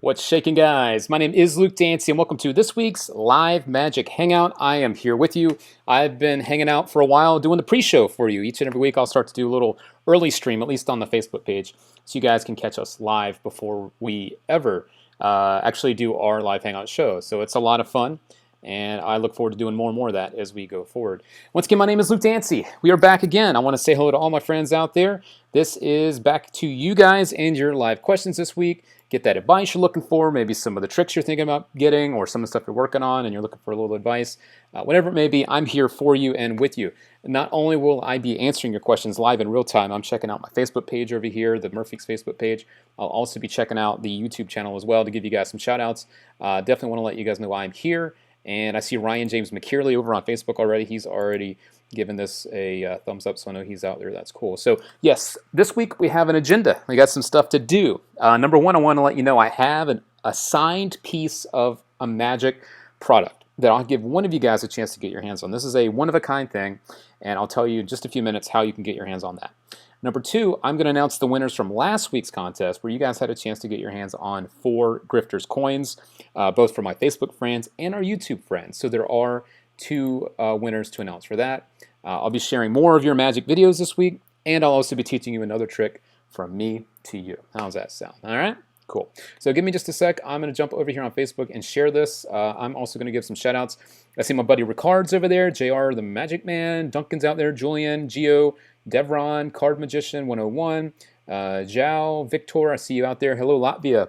What's shaking, guys? My name is Luke Dancy, and welcome to this week's Live Magic Hangout. I am here with you. I've been hanging out for a while doing the pre-show for you. Each and every week I'll start to do a little early stream, at least on the Facebook page, so you guys can catch us live before we ever actually do our live hangout show. So it's a lot of fun, and I look forward to doing more and more of that as we go forward. Once again, my name is Luke Dancy. We are back again. I want to say hello to all my friends out there. This is back to you guys and your live questions this week. Get that advice you're looking for, maybe some of the tricks you're thinking about getting, or some of the stuff you're working on and you're looking for a little advice. Whatever it may be, I'm here for you and with you. Not only will I be answering your questions live in real time, I'm checking out my Facebook page over here, the Murphy's Facebook page. I'll also be checking out the YouTube channel as well to give you guys some shout outs. Definitely want to let you guys know why I'm here. And I see Ryan James McKeerley over on Facebook already. He's already given this a thumbs up, so I know he's out there. That's cool. So yes, this week we have an agenda. We got some stuff to do. Number one, I want to let you know I have an assigned piece of a magic product that I'll give one of you guys a chance to get your hands on. This is a one-of-a-kind thing, and I'll tell you in just a few minutes how you can get your hands on that. Number two, I'm going to announce the winners from last week's contest where you guys had a chance to get your hands on 4 Grifters coins, both for my Facebook friends and our YouTube friends. So there are 2 winners to announce for that. I'll be sharing more of your magic videos this week, and I'll also be teaching you another trick from me to you. How's that sound? All right? Cool. So give me just a sec. I'm going to jump over here on Facebook and share this. I'm also going to give some shout outs. I see my buddy Ricard's over there, JR the Magic Man, Duncan's out there, Julian, Geo, Devron, Card Magician 101, Zhao, Victor, I see you out there. Hello, Latvia,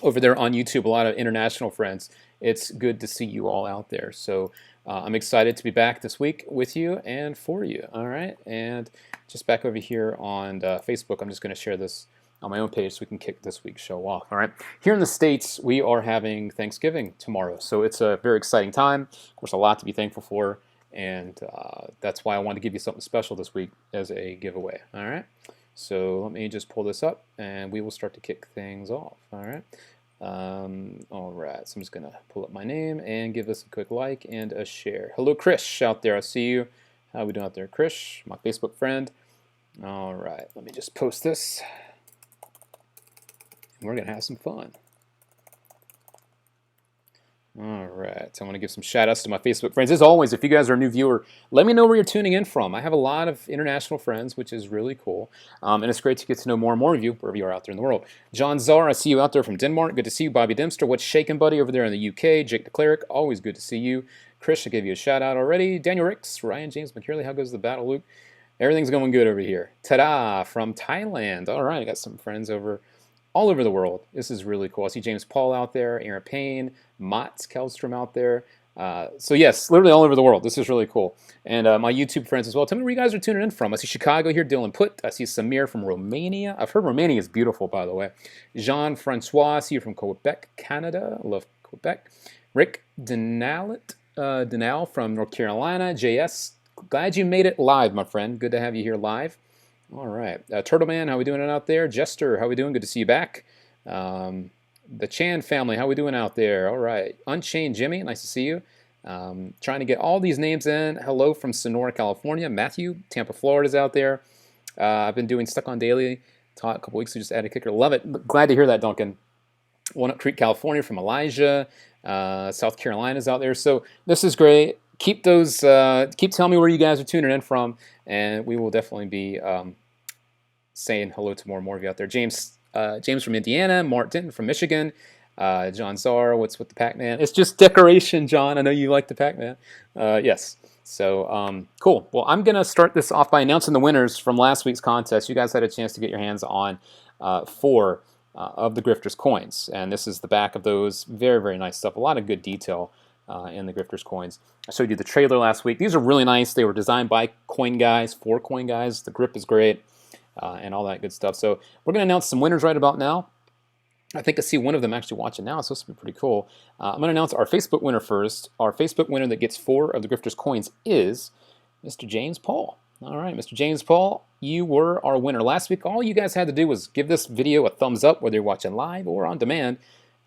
over there on YouTube. A lot of international friends. It's good to see you all out there. So I'm excited to be back this week with you and for you. All right, and just back over here on Facebook, I'm just going to share this on my own page so we can kick this week's show off. All right, here in the States, we are having Thanksgiving tomorrow, so it's a very exciting time. Of course, a lot to be thankful for, and that's why I wanted to give you something special this week as a giveaway. All right, so let me just pull this up, and we will start to kick things off. All right. All right, so I'm just going to pull up my name and give this a quick like and a share. Hello, Krish out there. I see you. How are we doing out there, Krish? My Facebook friend. All right, let me just post this. And we're going to have some fun. All right, so I want to give some shout outs to my Facebook friends. As always, if you guys are a new viewer, let me know where you're tuning in from. I have a lot of international friends, which is really cool. And it's great to get to know more and more of you, wherever you are out there in the world. John Czar, I see you out there from Denmark. Good to see you. Bobby Dempster, what's shaking, buddy, over there in the UK. Jake the Cleric, always good to see you. Chris, I gave you a shout out already. Daniel Ricks, Ryan James McKeerley, how goes the battle, Luke? Everything's going good over here. Ta-da, from Thailand. All right, I got some friends all over the world. This is really cool. I see James Paul out there, Aaron Payne, Mats Kellstrom out there. So yes, literally all over the world. This is really cool. And my YouTube friends as well. Tell me where you guys are tuning in from. I see Chicago here, Dylan Put. I see Samir from Romania. I've heard Romania is beautiful, by the way. Jean-Francois, I see you from Quebec, Canada. I love Quebec. Rick Denal from North Carolina. JS, glad you made it live, my friend. Good to have you here live. All right. Turtle Man, how we doing out there? Jester, how we doing? Good to see you back. The Chan family, how we doing out there? All right. Unchained Jimmy, nice to see you. Trying to get all these names in. Hello from Sonora, California. Matthew, Tampa, Florida's out there. I've been doing Stuck on Daily. Taught a couple weeks ago, just added a kicker. Love it. Glad to hear that, Duncan. Walnut Creek, California from Elijah. South Carolina's out there. So this is great. Keep telling me where you guys are tuning in from, and we will definitely be saying hello to more and more of you out there. James from Indiana, Mark Denton from Michigan, John Czar, what's with the Pac-Man? It's just decoration, John. I know you like the Pac-Man. Yes. So cool. Well, I'm going to start this off by announcing the winners from last week's contest. You guys had a chance to get your hands on 4 of the Grifters coins, and this is the back of those. Very, very nice stuff. A lot of good detail in the Grifters coins. I showed you the trailer last week. These are really nice. They were designed by coin guys, for coin guys. The grip is great, and all that good stuff. So we're going to announce some winners right about now. I think I see one of them actually watching now. It's supposed to be pretty cool. I'm going to announce our Facebook winner first. Our Facebook winner that gets 4 of the Grifters coins is Mr. James Paul. All right, Mr. James Paul, you were our winner last week. All you guys had to do was give this video a thumbs up, whether you're watching live or on demand.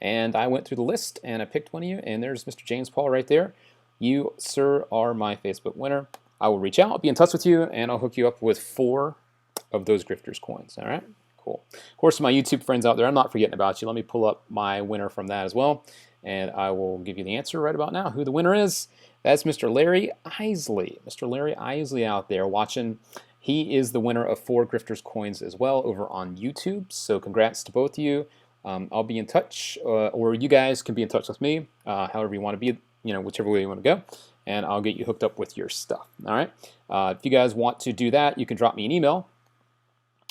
And I went through the list, and I picked one of you, and there's Mr. James Paul right there. You, sir, are my Facebook winner. I will reach out, be in touch with you, and I'll hook you up with 4 of those Grifters coins. All right? Cool. Cool. Of course, my YouTube friends out there, I'm not forgetting about you. Let me pull up my winner from that as well, and I will give you the answer right about now. Who the winner is? That's Mr. Larry Isley. Mr. Larry Isley out there watching. He is the winner of 4 Grifters coins as well over on YouTube. So congrats to both of you. I'll be in touch, or you guys can be in touch with me, however you want to be, whichever way you want to go, and I'll get you hooked up with your stuff. All right. If you guys want to do that, you can drop me an email,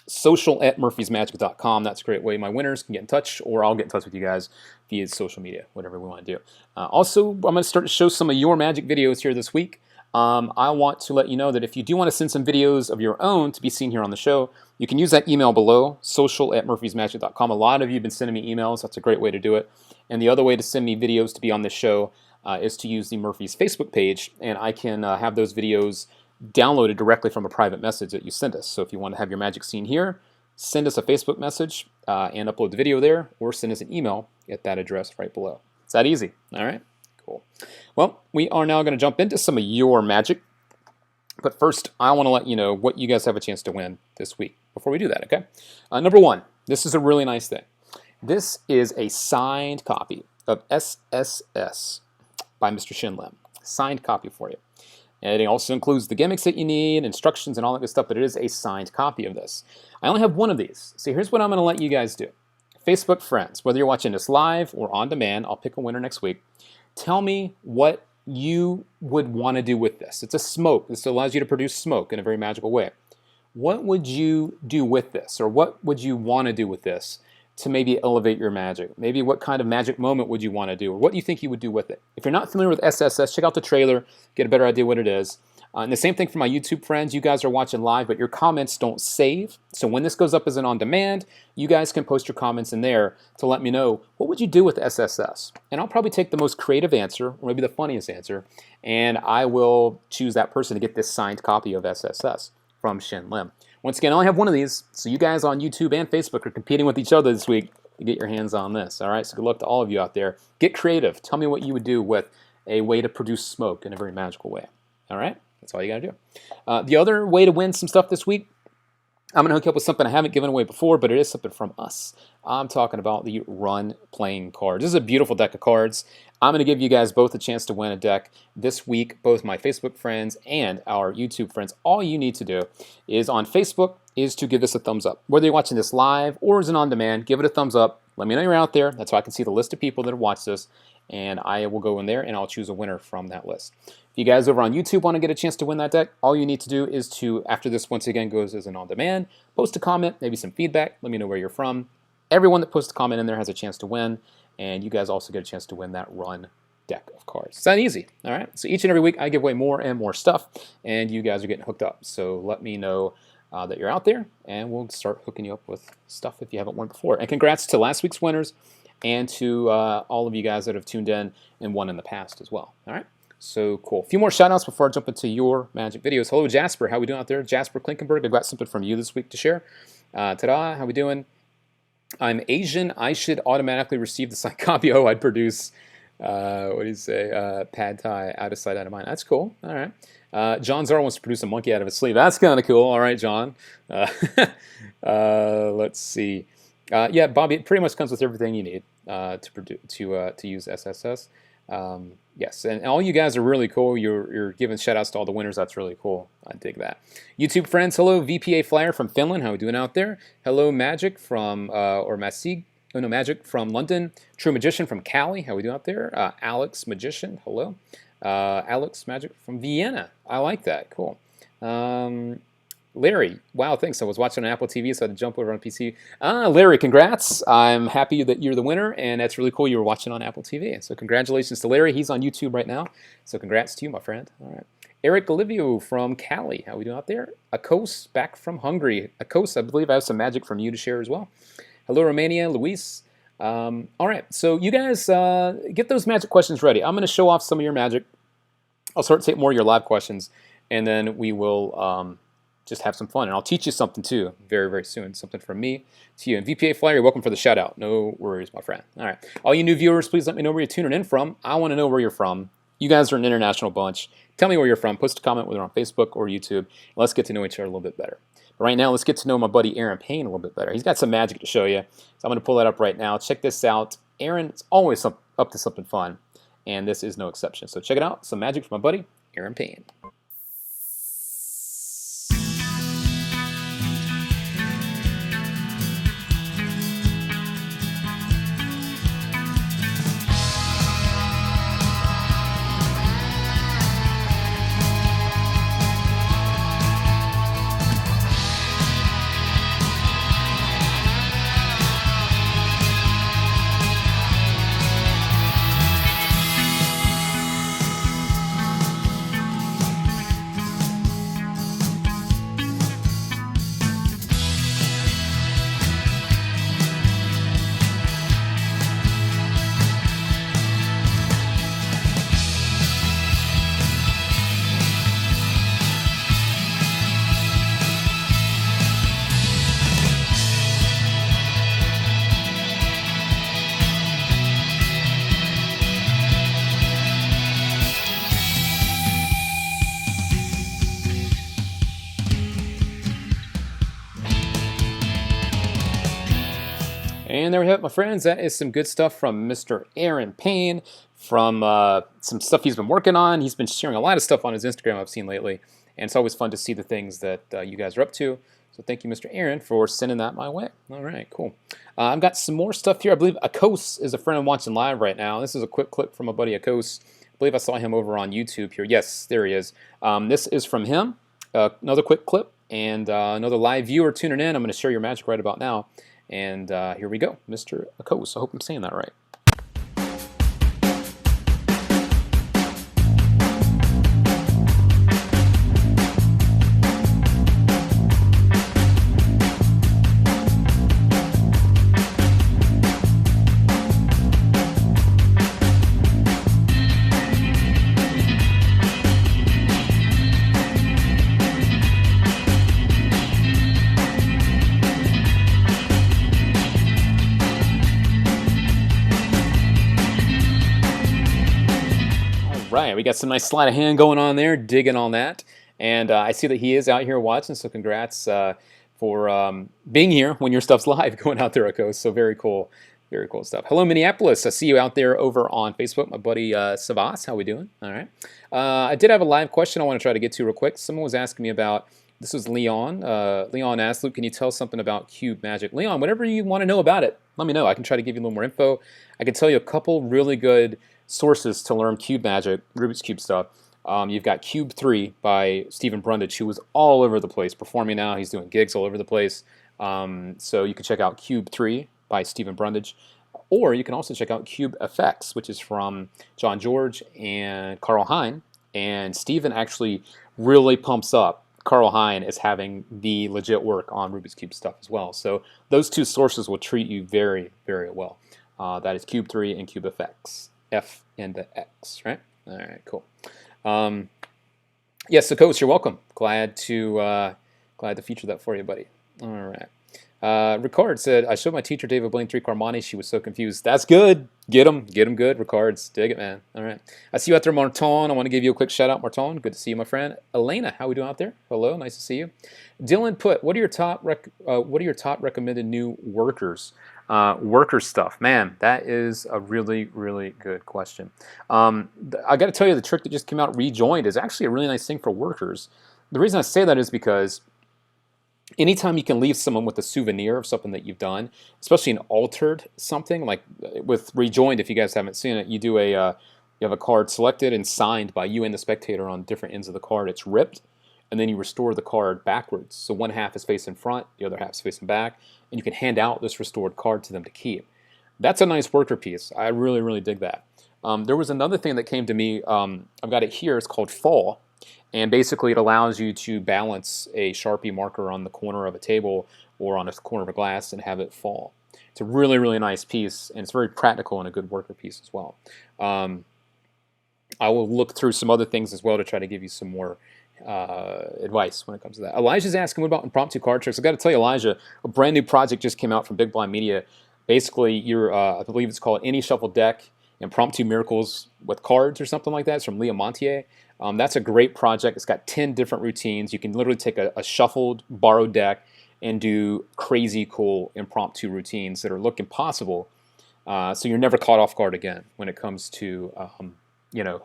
social@murphysmagic.com. That's a great way my winners can get in touch, or I'll get in touch with you guys via social media, whatever we want to do. Also, I'm going to start to show some of your magic videos here this week. I want to let you know that if you do want to send some videos of your own to be seen here on the show, you can use that email below, social@murphysmagic.com. A lot of you have been sending me emails. That's a great way to do it. And the other way to send me videos to be on this show is to use the Murphy's Facebook page, and I can have those videos downloaded directly from a private message that you send us. So if you want to have your magic seen here, send us a Facebook message and upload the video there, or send us an email at that address right below. It's that easy. All right, cool. Well, we are now going to jump into some of your magic. But first, I want to let you know what you guys have a chance to win this week before we do that, okay? Number one, this is a really nice thing. This is a signed copy of SSS by Mr. Shin Lim. Signed copy for you. And it also includes the gimmicks that you need, instructions, and all that good stuff, but it is a signed copy of this. I only have one of these. So here's what I'm going to let you guys do. Facebook friends, whether you're watching this live or on demand, I'll pick a winner next week. Tell me what you would want to do with this. It's a smoke. This allows you to produce smoke in a very magical way. What would you do with this? Or what would you want to do with this to maybe elevate your magic? Maybe what kind of magic moment would you want to do? Or what do you think you would do with it? If you're not familiar with SSS, check out the trailer, get a better idea what it is. And the same thing for my YouTube friends. You guys are watching live, but your comments don't save. So when this goes up as an on-demand, you guys can post your comments in there to let me know, what would you do with SSS? And I'll probably take the most creative answer, or maybe the funniest answer, and I will choose that person to get this signed copy of SSS from Shin Lim. Once again, I only have one of these, so you guys on YouTube and Facebook are competing with each other this week to get your hands on this. All right, so good luck to all of you out there. Get creative. Tell me what you would do with a way to produce smoke in a very magical way. All right? That's all you got to do. The other way to win some stuff this week, I'm going to hook you up with something I haven't given away before, but it is something from us. I'm talking about the Run playing cards. This is a beautiful deck of cards. I'm going to give you guys both a chance to win a deck this week, both my Facebook friends and our YouTube friends. All you need to do is on Facebook is to give this a thumbs up. Whether you're watching this live or as an on-demand, give it a thumbs up. Let me know you're out there. That's how I can see the list of people that have watched this, and I will go in there and I'll choose a winner from that list. If you guys over on YouTube want to get a chance to win that deck, all you need to do is to, after this once again goes as an on-demand, post a comment, maybe some feedback, let me know where you're from. Everyone that posts a comment in there has a chance to win, and you guys also get a chance to win that Run deck of cards. It's that easy, all right? So each and every week I give away more and more stuff, and you guys are getting hooked up. So let me know that you're out there, and we'll start hooking you up with stuff if you haven't won before. And congrats to last week's winners and to all of you guys that have tuned in and won in the past as well, all right? So cool. A few more shout outs before I jump into your magic videos. Hello, Jasper. How we doing out there? Jasper Klinkenberg, I've got something from you this week to share. Ta-da, how we doing? I'm Asian. I should automatically receive the signed copy. Oh, I'd produce, what do you say, pad thai, out of sight, out of mind. That's cool. All right. John Zar wants to produce a monkey out of his sleeve. That's kind of cool. All right, John. Let's see. Yeah, Bobby, it pretty much comes with everything you need to use SSS. Yes, and all you guys are really cool. You're giving shout outs to all the winners. That's really cool. I dig that. YouTube friends, hello, VPA Flyer from Finland. How are we doing out there? Hello, Magic from, Magic from London. True Magician from Cali. How are we doing out there? Alex Magician, hello. Alex Magic from Vienna. I like that. Cool. Larry, wow, thanks. I was watching on Apple TV, so I had to jump over on PC. Larry, congrats. I'm happy that you're the winner, and that's really cool you were watching on Apple TV. So congratulations to Larry. He's on YouTube right now, so congrats to you, my friend. All right. Eric Olivio from Cali. How are we doing out there? Akos, back from Hungary. Akos, I believe I have some magic from you to share as well. Hello, Romania. Luis. All right, so you guys get those magic questions ready. I'm going to show off some of your magic. I'll start to take more of your live questions, and then we will just have some fun. And I'll teach you something too very, very soon. Something from me to you. And VPA Flyer, you're welcome for the shout out. No worries, my friend. All right. All you new viewers, please let me know where you're tuning in from. I want to know where you're from. You guys are an international bunch. Tell me where you're from. Post a comment whether on Facebook or YouTube. Let's get to know each other a little bit better. But right now, let's get to know my buddy Aaron Payne a little bit better. He's got some magic to show you. So I'm going to pull that up right now. Check this out. Aaron's always up to something fun, and this is no exception. So check it out. Some magic from my buddy Aaron Payne. And there we have it, my friends. That is some good stuff from Mr. Aaron Payne, from some stuff he's been working on. He's been sharing a lot of stuff on his Instagram I've seen lately, and it's always fun to see the things that you guys are up to. So thank you, Mr. Aaron, for sending that my way. All right, cool. I've got some more stuff here. I believe Akos is a friend I'm watching live right now. This is a quick clip from my buddy Akos. I believe I saw him over on YouTube here. Yes, there he is. This is from him. Another quick clip and another live viewer tuning in. I'm going to share your magic right about now. And here we go, Mr. Akos. I hope I'm saying that right. Right, we got some nice sleight of hand going on there, digging on that. And I see that he is out here watching, so congrats for being here when your stuff's live going out there, Akos. So very cool stuff. Hello, Minneapolis. I see you out there over on Facebook, my buddy Savas. How we doing? All right. I did have a live question I want to try to get to real quick. Someone was asking me about, this was Leon. Leon asked, Luke, can you tell something about cube magic? Leon, whatever you want to know about it, let me know. I can try to give you a little more info. I can tell you a couple really good sources to learn cube magic, Rubik's Cube stuff. You've got Cube 3 by Stephen Brundage, who was all over the place performing now. He's doing gigs all over the place. So you can check out Cube 3 by Stephen Brundage. Or you can also check out Cube Effects, which is from John George and Carl Hein. And Stephen actually really pumps up Carl Hein as having the legit work on Rubik's Cube stuff as well. So those two sources will treat you very, very well. That is Cube 3 and Cube Effects. F and the X, right? All right, cool. Yes, so Coach, you're welcome. Glad to feature that for you, buddy. All right. Ricard said, I showed my teacher David Blaine 3 Carmani. She was so confused. That's good. Get him good. Ricards, dig it, man. All right. I see you out there, Marton. I want to give you a quick shout out, Marton. Good to see you, my friend. Elena, how we doing out there? Hello, nice to see you. Dylan put, what are your top recommended new worker stuff? Man, that is a really, really good question. I got to tell you, the trick that just came out, Rejoined, is actually a really nice thing for workers. The reason I say that is because anytime you can leave someone with a souvenir of something that you've done, especially an altered something, like with Rejoined, if you guys haven't seen it, you have a card selected and signed by you and the spectator on different ends of the card. It's ripped, and then you restore the card backwards. So one half is facing front, the other half is facing back, and you can hand out this restored card to them to keep. That's a nice worker piece. I really, really dig that. There was another thing that came to me. I've got it here. It's called Fall. And basically it allows you to balance a Sharpie marker on the corner of a table or on a corner of a glass and have it fall. It's a really, really nice piece, and it's very practical and a good worker piece as well. I will look through some other things as well to try to give you some more advice when it comes to that. Elijah's asking, what about impromptu card tricks? I've got to tell you, Elijah, a brand new project just came out from Big Blind Media. Basically, I believe it's called Any Shuffle Deck Impromptu Miracles with Cards or something like that. It's from Leah Montier. That's a great project. It's got 10 different routines. You can literally take a shuffled, borrowed deck and do crazy cool impromptu routines that are look impossible. So you're never caught off guard again when it comes to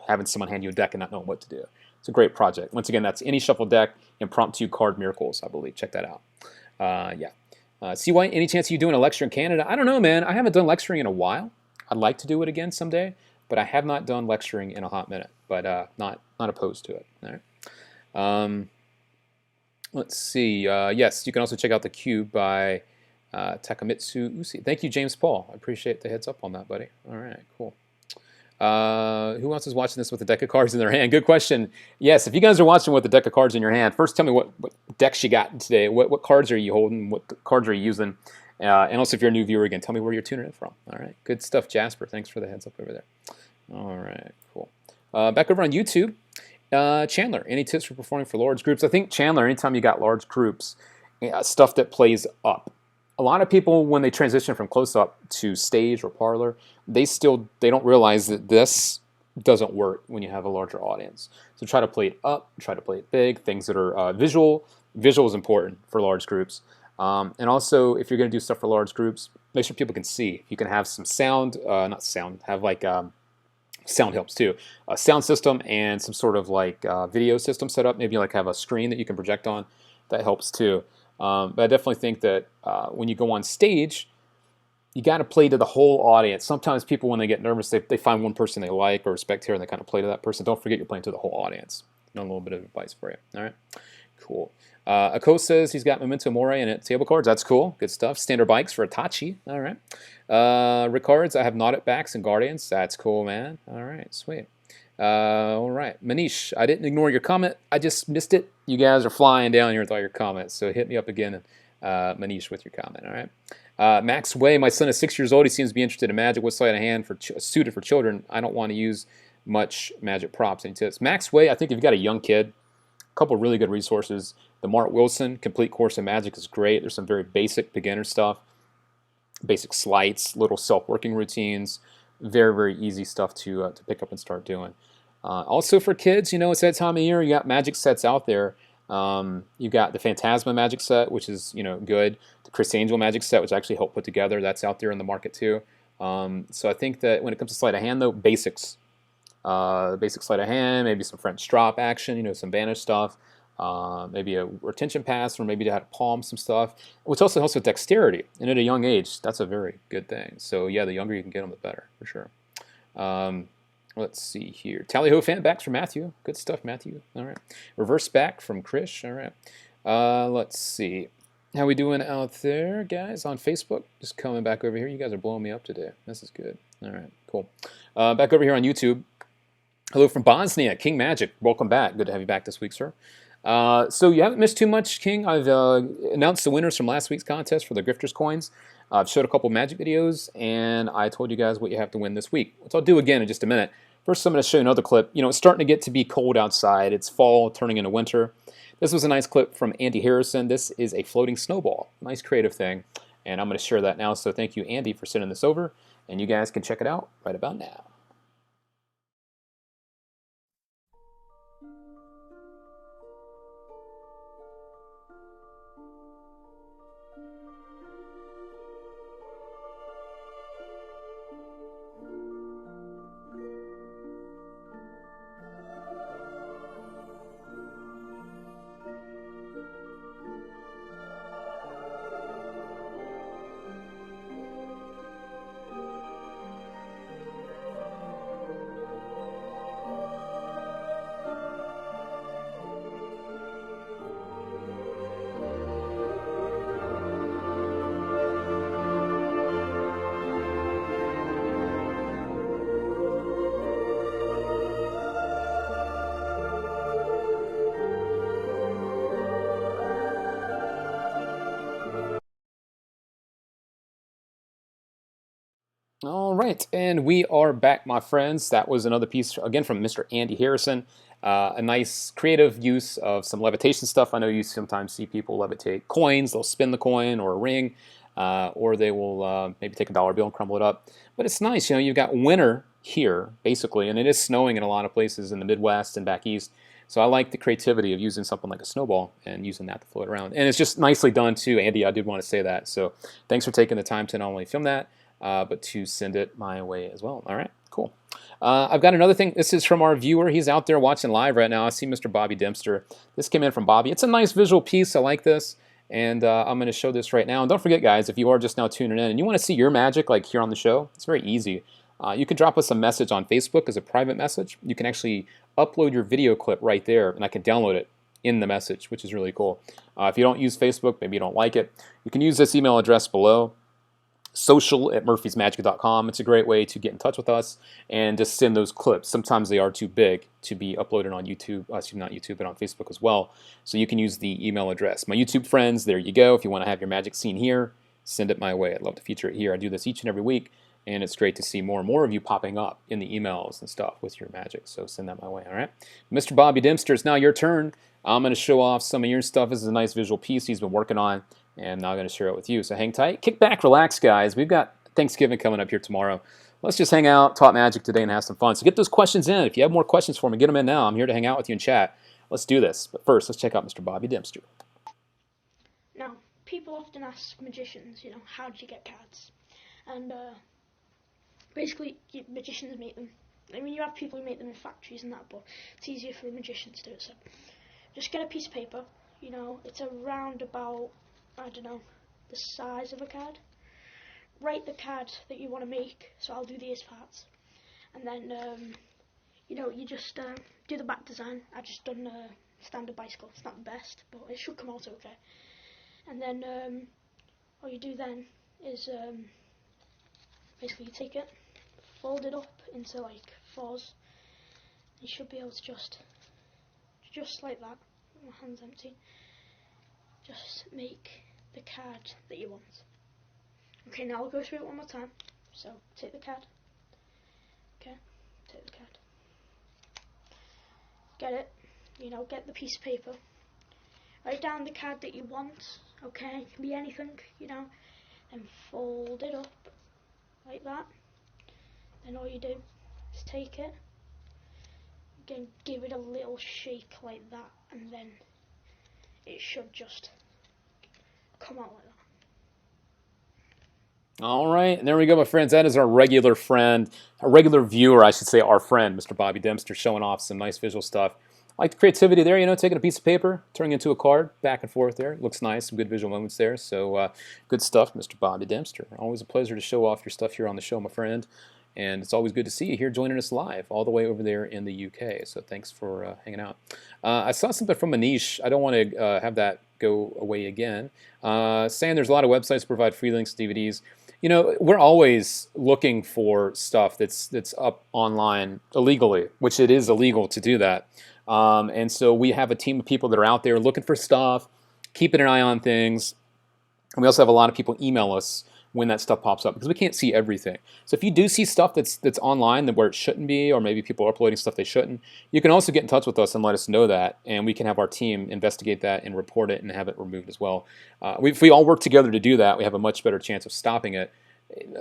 having someone hand you a deck and not knowing what to do. It's a great project. Once again, that's Any Shuffle Deck, Impromptu Card Miracles, I believe. Check that out. CY, any chance of you doing a lecture in Canada? I don't know, man. I haven't done lecturing in a while. I'd like to do it again someday, but I have not done lecturing in a hot minute. But not opposed to it. All right. Let's see. Yes, you can also check out The Cube by Takamitsu Usi. Thank you, James Paul. I appreciate the heads up on that, buddy. All right, cool. Who else is watching this with a deck of cards in their hand? Good question. Yes, if you guys are watching with a deck of cards in your hand, first tell me what decks you got today. What cards are you holding? What cards are you using? And also, if you're a new viewer again, tell me where you're tuning in from. All right, good stuff, Jasper. Thanks for the heads up over there. All right, cool. Back over on YouTube, Chandler, any tips for performing for large groups? I think, Chandler, anytime you got large groups, stuff that plays up. A lot of people, when they transition from close-up to stage or parlor, they don't realize that this doesn't work when you have a larger audience. So try to play it up, try to play it big, things that are visual. Visual is important for large groups. And also, if you're going to do stuff for large groups, make sure people can see. You can have some sound, not sound, have like sound helps too. A sound system and some sort of like video system set up. Maybe like have a screen that you can project on. That helps too. But I definitely think that when you go on stage, you got to play to the whole audience. Sometimes people, when they get nervous, they find one person they like or respect here, and they kind of play to that person. Don't forget you're playing to the whole audience. A little bit of advice for you. All right, cool. Ako says he's got Memento Mori and table cards. That's cool. Good stuff. Standard bikes for Itachi. All right. Ricards, I have Knotted Backs and Guardians. That's cool, man. All right, sweet. All right, Manish, I didn't ignore your comment. I just missed it. You guys are flying down here with all your comments, so hit me up again, Manish, with your comment. All right. Max Way, my son is 6 years old. He seems to be interested in Magic. What sleight of hand suited for children? I don't want to use much Magic props. Any tips? Max Way, I think if you've got a young kid, a couple really good resources. The Mart Wilson Complete Course in Magic is great. There's some very basic beginner stuff, basic sleights, little self-working routines. Very, very easy stuff to pick up and start doing. Also for kids, it's that time of year. You got magic sets out there. You got the Phantasma magic set, which is good. The Chris Angel magic set, which I actually helped put together, that's out there in the market too. So I think that when it comes to sleight of hand, though, basics, basic sleight of hand, maybe some French drop action, some banish stuff, maybe a retention pass, or maybe to have to palm some stuff, which also helps with dexterity. And at a young age, that's a very good thing. So yeah, the younger you can get them, the better for sure. Let's see here. Tally Ho fan backs from Matthew. Good stuff, Matthew. All right. Reverse back from Krish. All right. Let's see. How we doing out there, guys, on Facebook? Just coming back over here. You guys are blowing me up today. This is good. All right, cool. Back over here on YouTube. Hello from Bosnia, King Magic. Welcome back. Good to have you back this week, sir. So you haven't missed too much, King. I've announced the winners from last week's contest for the Grifters coins. I've showed a couple Magic videos, and I told you guys what you have to win this week, which I'll do again in just a minute. First, I'm going to show you another clip. It's starting to get to be cold outside. It's fall, turning into winter. This was a nice clip from Andy Harrison. This is a floating snowball. Nice creative thing, and I'm going to share that now. So thank you, Andy, for sending this over, and you guys can check it out right about now. All right, and we are back, my friends. That was another piece, again, from Mr. Andy Harrison. A nice creative use of some levitation stuff. I know you sometimes see people levitate coins. They'll spin the coin or a ring. or they will maybe take a dollar bill and crumble it up. But it's nice, you know, you've got winter here, basically, and it is snowing in a lot of places in the Midwest and back east. So I like the creativity of using something like a snowball and using that to float around. And it's just nicely done, too. Andy, I did want to say that. So thanks for taking the time to not only film that, but to send it my way as well. All right, cool. I've got another thing. This is from our viewer. He's out there watching live right now. I see Mr. Bobby Dempster. This came in from Bobby. It's a nice visual piece. I like this. And I'm going to show this right now. And don't forget, guys, if you are just now tuning in and you want to see your magic like here on the show, it's very easy. You can drop us a message on Facebook as a private message. You can actually upload your video clip right there, and I can download it in the message, which is really cool. If you don't use Facebook, maybe you don't like it, you can use this email address below, social@murphysmagic.com. It's a great way to get in touch with us and just send those clips. Sometimes they are too big to be uploaded on YouTube, not YouTube, but on Facebook as well. So you can use the email address. My YouTube friends, there you go. If you want to have your magic seen here, send it my way. I'd love to feature it here. I do this each and every week, and it's great to see more and more of you popping up in the emails and stuff with your magic. So send that my way, all right? Mr. Bobby Dempster, it's now your turn. I'm going to show off some of your stuff. This is a nice visual piece he's been working on, and now I'm going to share it with you. So hang tight. Kick back, relax, guys. We've got Thanksgiving coming up here tomorrow. Let's just hang out, talk magic today, and have some fun. So get those questions in. If you have more questions for me, get them in now. I'm here to hang out with you and chat. Let's do this. But first, let's check out Mr. Bobby Dempster. Now, people often ask magicians, you know, how did you get cards? And basically, magicians make them. I mean, you have people who make them in factories and that, but it's easier for a magician to do it. So just get a piece of paper. You know, it's around about, I don't know, the size of a card. Write the card that you want to make. So I'll do these parts, and then you know, you just do the back design. I've just done a standard bicycle. It's not the best, but it should come out okay. And then all you do then is basically you take it, fold it up into like fours. You should be able to just like that. My hand's empty. Just make the card that you want. Okay, now I'll go through it one more time. So take the card. Okay, take the card. Get it. You know, get the piece of paper. Write down the card that you want. Okay, it can be anything. You know, and fold it up like that. Then all you do is take it. Again, give it a little shake like that, and then it should just come out like that. All right, and there we go, my friends. That is our regular friend, a regular viewer, I should say, our friend, Mr. Bobby Dempster, showing off some nice visual stuff. I like the creativity there, you know, taking a piece of paper, turning it into a card, back and forth there. Looks nice, some good visual moments there. So good stuff, Mr. Bobby Dempster. Always a pleasure to show off your stuff here on the show, my friend. And it's always good to see you here joining us live all the way over there in the UK. So thanks for hanging out. I saw something from Manish. I don't want to have that go away again. Saying there's a lot of websites that provide free links to DVDs. You know, we're always looking for stuff that's up online illegally, which it is illegal to do that. And so we have a team of people that are out there looking for stuff, keeping an eye on things. And we also have a lot of people email us when that stuff pops up because we can't see everything. So if you do see stuff that's online where it shouldn't be, or maybe people are uploading stuff they shouldn't, you can also get in touch with us and let us know that, and we can have our team investigate that and report it and have it removed as well. If we all work together to do that, we have a much better chance of stopping it.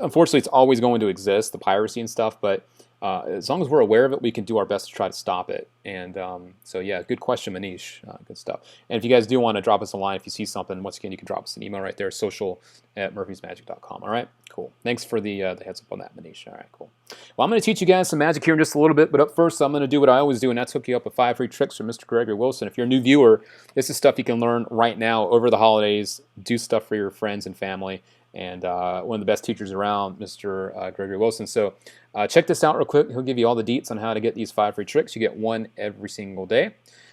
Unfortunately, it's always going to exist, the piracy and stuff, but as long as we're aware of it, we can do our best to try to stop it. And so, yeah, good question, Manish. Good stuff. And if you guys do want to drop us a line, if you see something, once again, you can drop us an email right there, social@murphysmagic.com. All right, cool. Thanks for the heads up on that, Manish. All right, cool. Well, I'm going to teach you guys some magic here in just a little bit, but up first, I'm going to do what I always do, and that's hook you up with 5 free tricks from Mr. Gregory Wilson. If you're a new viewer, this is stuff you can learn right now over the holidays. Do stuff for your friends and family. And one of the best teachers around, Mr. Gregory Wilson. So check this out real quick. He'll give you all the deets on how to get these 5 free tricks. You get one every single day.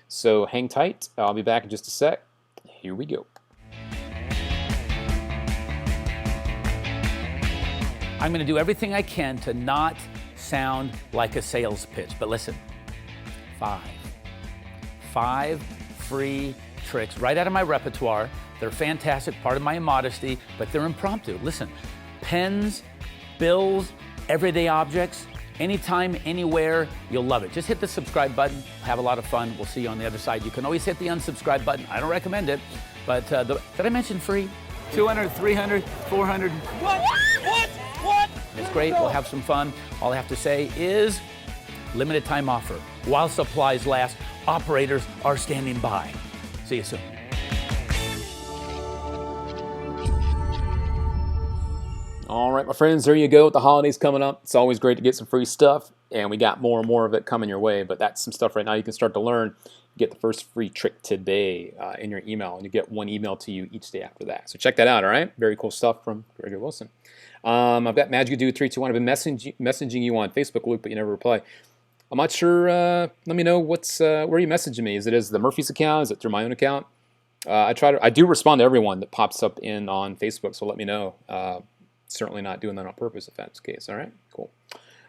So hang tight. I'll be back in just a sec. Here we go. I'm going to do everything I can to not sound like a sales pitch. But listen, 5 free tricks right out of my repertoire. They're fantastic, part of my modesty, but they're impromptu. Listen, pens, bills, everyday objects, anytime, anywhere, you'll love it. Just hit the subscribe button, have a lot of fun. We'll see you on the other side. You can always hit the unsubscribe button. I don't recommend it, but did I mention free? 200, 300, 400. What? It's great. We'll have some fun. All I have to say is limited time offer. While supplies last, operators are standing by. See you soon. All right, my friends, there you go. With the holidays coming up, it's always great to get some free stuff, and we got more and more of it coming your way. But that's some stuff right now you can start to learn. Get the first free trick today in your email, and you get one email to you each day after that. So check that out, all right? Very cool stuff from Gregory Wilson. I've got Magic Dude 321. I've been messaging you on Facebook, Luke, but you never reply. I'm not sure. Let me know where you messaging me. Is it as the Murphy's account? Is it through my own account? I do respond to everyone that pops up in on Facebook, so let me know. Certainly not doing that on purpose if that's the case. All right, cool.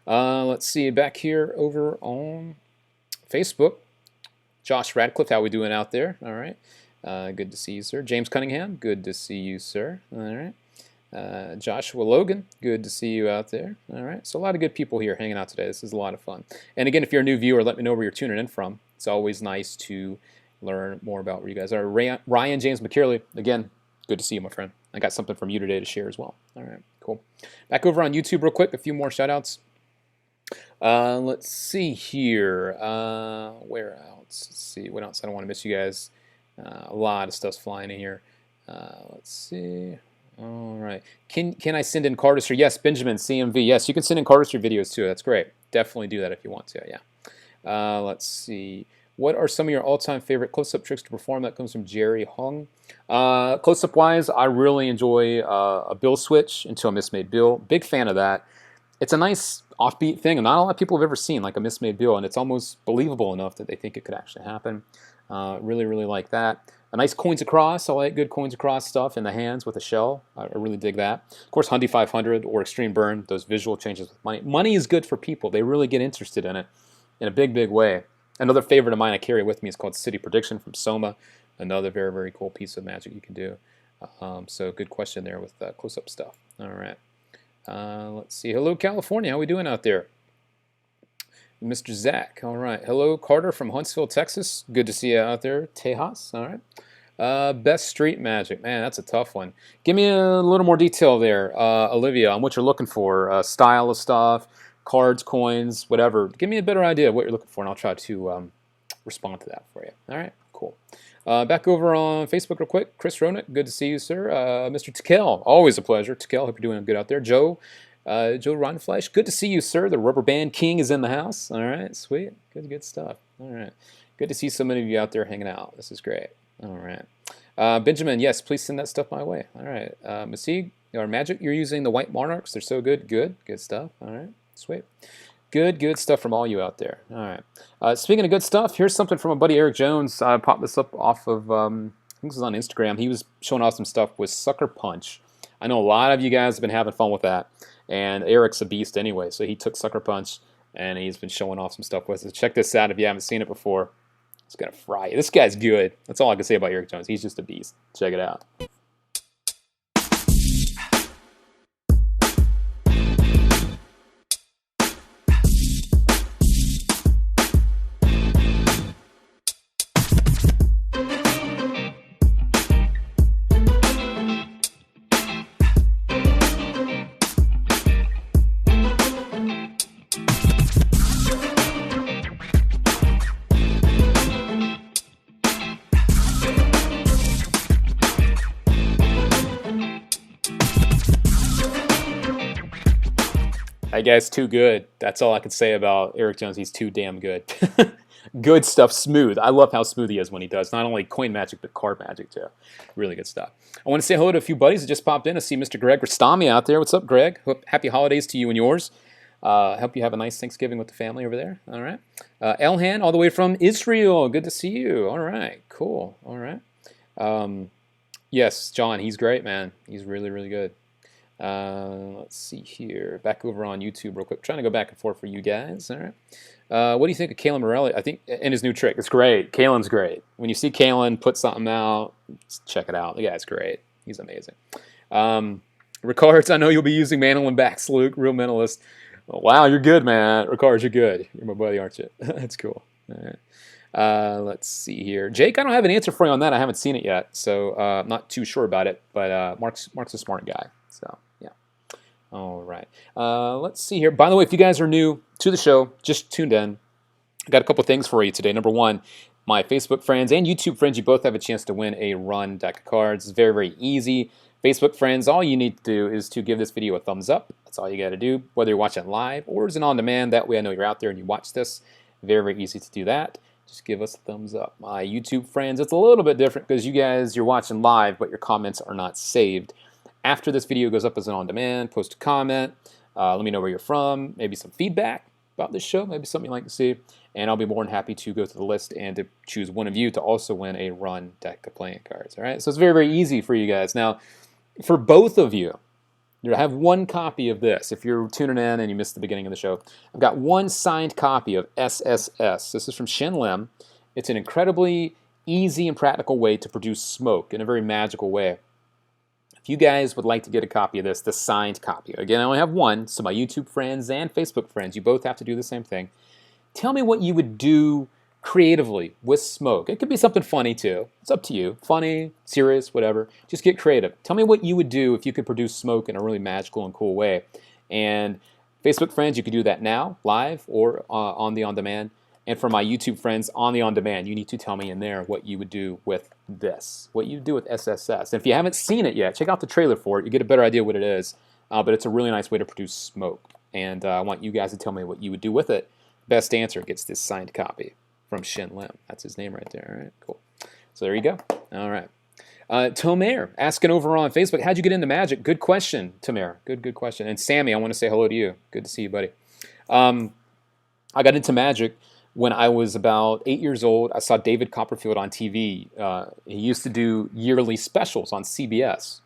Let's see, back here over on Facebook. Josh Radcliffe, how we doing out there? All right. Good to see you, sir. James Cunningham, good to see you, sir. All right. Joshua Logan, good to see you out there. All right. So a lot of good people here hanging out today. This is a lot of fun. And again, if you're a new viewer, let me know where you're tuning in from. It's always nice to learn more about where you guys are. Ryan James McKearley, again, good to see you, my friend. I got something from you today to share as well. All right, cool. Back over on YouTube real quick, a few more shout-outs. Let's see here. Where else? Let's see. What else? I don't want to miss you guys. A lot of stuff's flying in here. Let's see. All right. Can I send in cardistry? Yes, Benjamin, CMV. Yes, you can send in cardistry videos too. That's great. Definitely do that if you want to, yeah. Let's see. What are some of your all-time favorite close-up tricks to perform? That comes from Jerry Hung. Close-up wise, I really enjoy a bill switch into a mismade bill. Big fan of that. It's a nice offbeat thing, and not a lot of people have ever seen like a mismade bill, and it's almost believable enough that they think it could actually happen. Really, really like that. A nice coins across. I like good coins across stuff in the hands with a shell. I really dig that. Of course, Hundy 500 or Extreme Burn, those visual changes with money. Money is good for people. They really get interested in it in a big, big way. Another favorite of mine I carry with me is called City Prediction from Soma. Another very, very cool piece of magic you can do. So good question there with close-up stuff. All right. Let's see. Hello, California. How we doing out there? Mr. Zach. All right. Hello, Carter from Huntsville, Texas. Good to see you out there. Tejas. All right. Best street magic. Man, that's a tough one. Give me a little more detail there, Olivia, on what you're looking for. Style of stuff, cards, coins, whatever. Give me a better idea of what you're looking for, and I'll try to respond to that for you. All right, cool. Back over on Facebook real quick. Chris Ronick, good to see you, sir. Mr. Tikel, always a pleasure. Tikel, hope you're doing good out there. Joe Ronfleisch, good to see you, sir. The Rubber Band King is in the house. All right, sweet. Good stuff. All right. Good to see so many of you out there hanging out. This is great. All right. Benjamin, yes, please send that stuff my way. All right. Masig, or Magic, you're using the White Monarchs. They're so good. Good stuff. All right. Sweet. Good stuff from all you out there. All right. Speaking of good stuff, here's something from a buddy, Eric Jones. I popped this up off of, I think this was on Instagram. He was showing off some stuff with Sucker Punch. I know a lot of you guys have been having fun with that. And Eric's a beast anyway, so he took Sucker Punch, and he's been showing off some stuff with it. Check this out if you haven't seen it before. It's going to fry you. This guy's good. That's all I can say about Eric Jones. He's just a beast. Check it out. That guy's too good. That's all I can say about Eric Jones. He's too damn good. Good stuff, smooth. I love how smooth he is when he does. Not only coin magic, but card magic, too. Really good stuff. I want to say hello to a few buddies that just popped in. I see Mr. Greg Rastami out there. What's up, Greg? Happy holidays to you and yours. Hope you have a nice Thanksgiving with the family over there. All right. Elhan, all the way from Israel. Good to see you. All right. Cool. All right. Yes, John, he's great, man. He's really, really good. Let's see here. Back over on YouTube real quick. Trying to go back and forth for you guys. All right. What do you think of Kalen Morelli? I think, and his new trick. It's great. Kalen's great. When you see Kalen put something out, check it out. The guy's great. He's amazing. Ricards, I know you'll be using Mandolin backs, Luke. Real mentalist. Wow, you're good, man. Ricards, you're good. You're my buddy, aren't you? That's cool. All right. Let's see here. Jake, I don't have an answer for you on that. I haven't seen it yet, so I'm not too sure about it. But Mark's a smart guy, so yeah. All right. Let's see here. By the way, if you guys are new to the show, just tuned in, I got a couple things for you today. Number one, my Facebook friends and YouTube friends, you both have a chance to win a run deck of cards. It's very, very easy. Facebook friends, all you need to do is to give this video a thumbs up. That's all you got to do, whether you're watching live or as an on-demand. That way I know you're out there and you watch this. Very, very easy to do that. Just give us a thumbs up. My YouTube friends, it's a little bit different because you guys, you're watching live, but your comments are not saved. After this video goes up as an on-demand, post a comment. Let me know where you're from, maybe some feedback about this show, maybe something you'd like to see, and I'll be more than happy to go through the list and to choose one of you to also win a run deck of playing cards. All right, so it's very, very easy for you guys. Now, for both of you, you have one copy of this. If you're tuning in and you missed the beginning of the show, I've got one signed copy of SSS. This is from Shin Lim. It's an incredibly easy and practical way to produce smoke in a very magical way. If you guys would like to get a copy of this, the signed copy, again, I only have one, so my YouTube friends and Facebook friends, you both have to do the same thing. Tell me what you would do creatively with smoke. It could be something funny too. It's up to you. Funny, serious, whatever. Just get creative. Tell me what you would do if you could produce smoke in a really magical and cool way. And Facebook friends, you could do that now, live, or on the on-demand. And for my YouTube friends on the on-demand, you need to tell me in there what you would do with this, what you do with SSS. And if you haven't seen it yet, check out the trailer for it. You get a better idea what it is. But it's a really nice way to produce smoke. And I want you guys to tell me what you would do with it. Best answer gets this signed copy from Shin Lim. That's his name right there. All right, cool. So there you go. All right. Tomer asking over on Facebook, how'd you get into Magic? Good question, Tomer. Good question. And Sammy, I want to say hello to you. Good to see you, buddy. I got into Magic when I was about 8 years old. I saw David Copperfield on TV. He used to do yearly specials on CBS.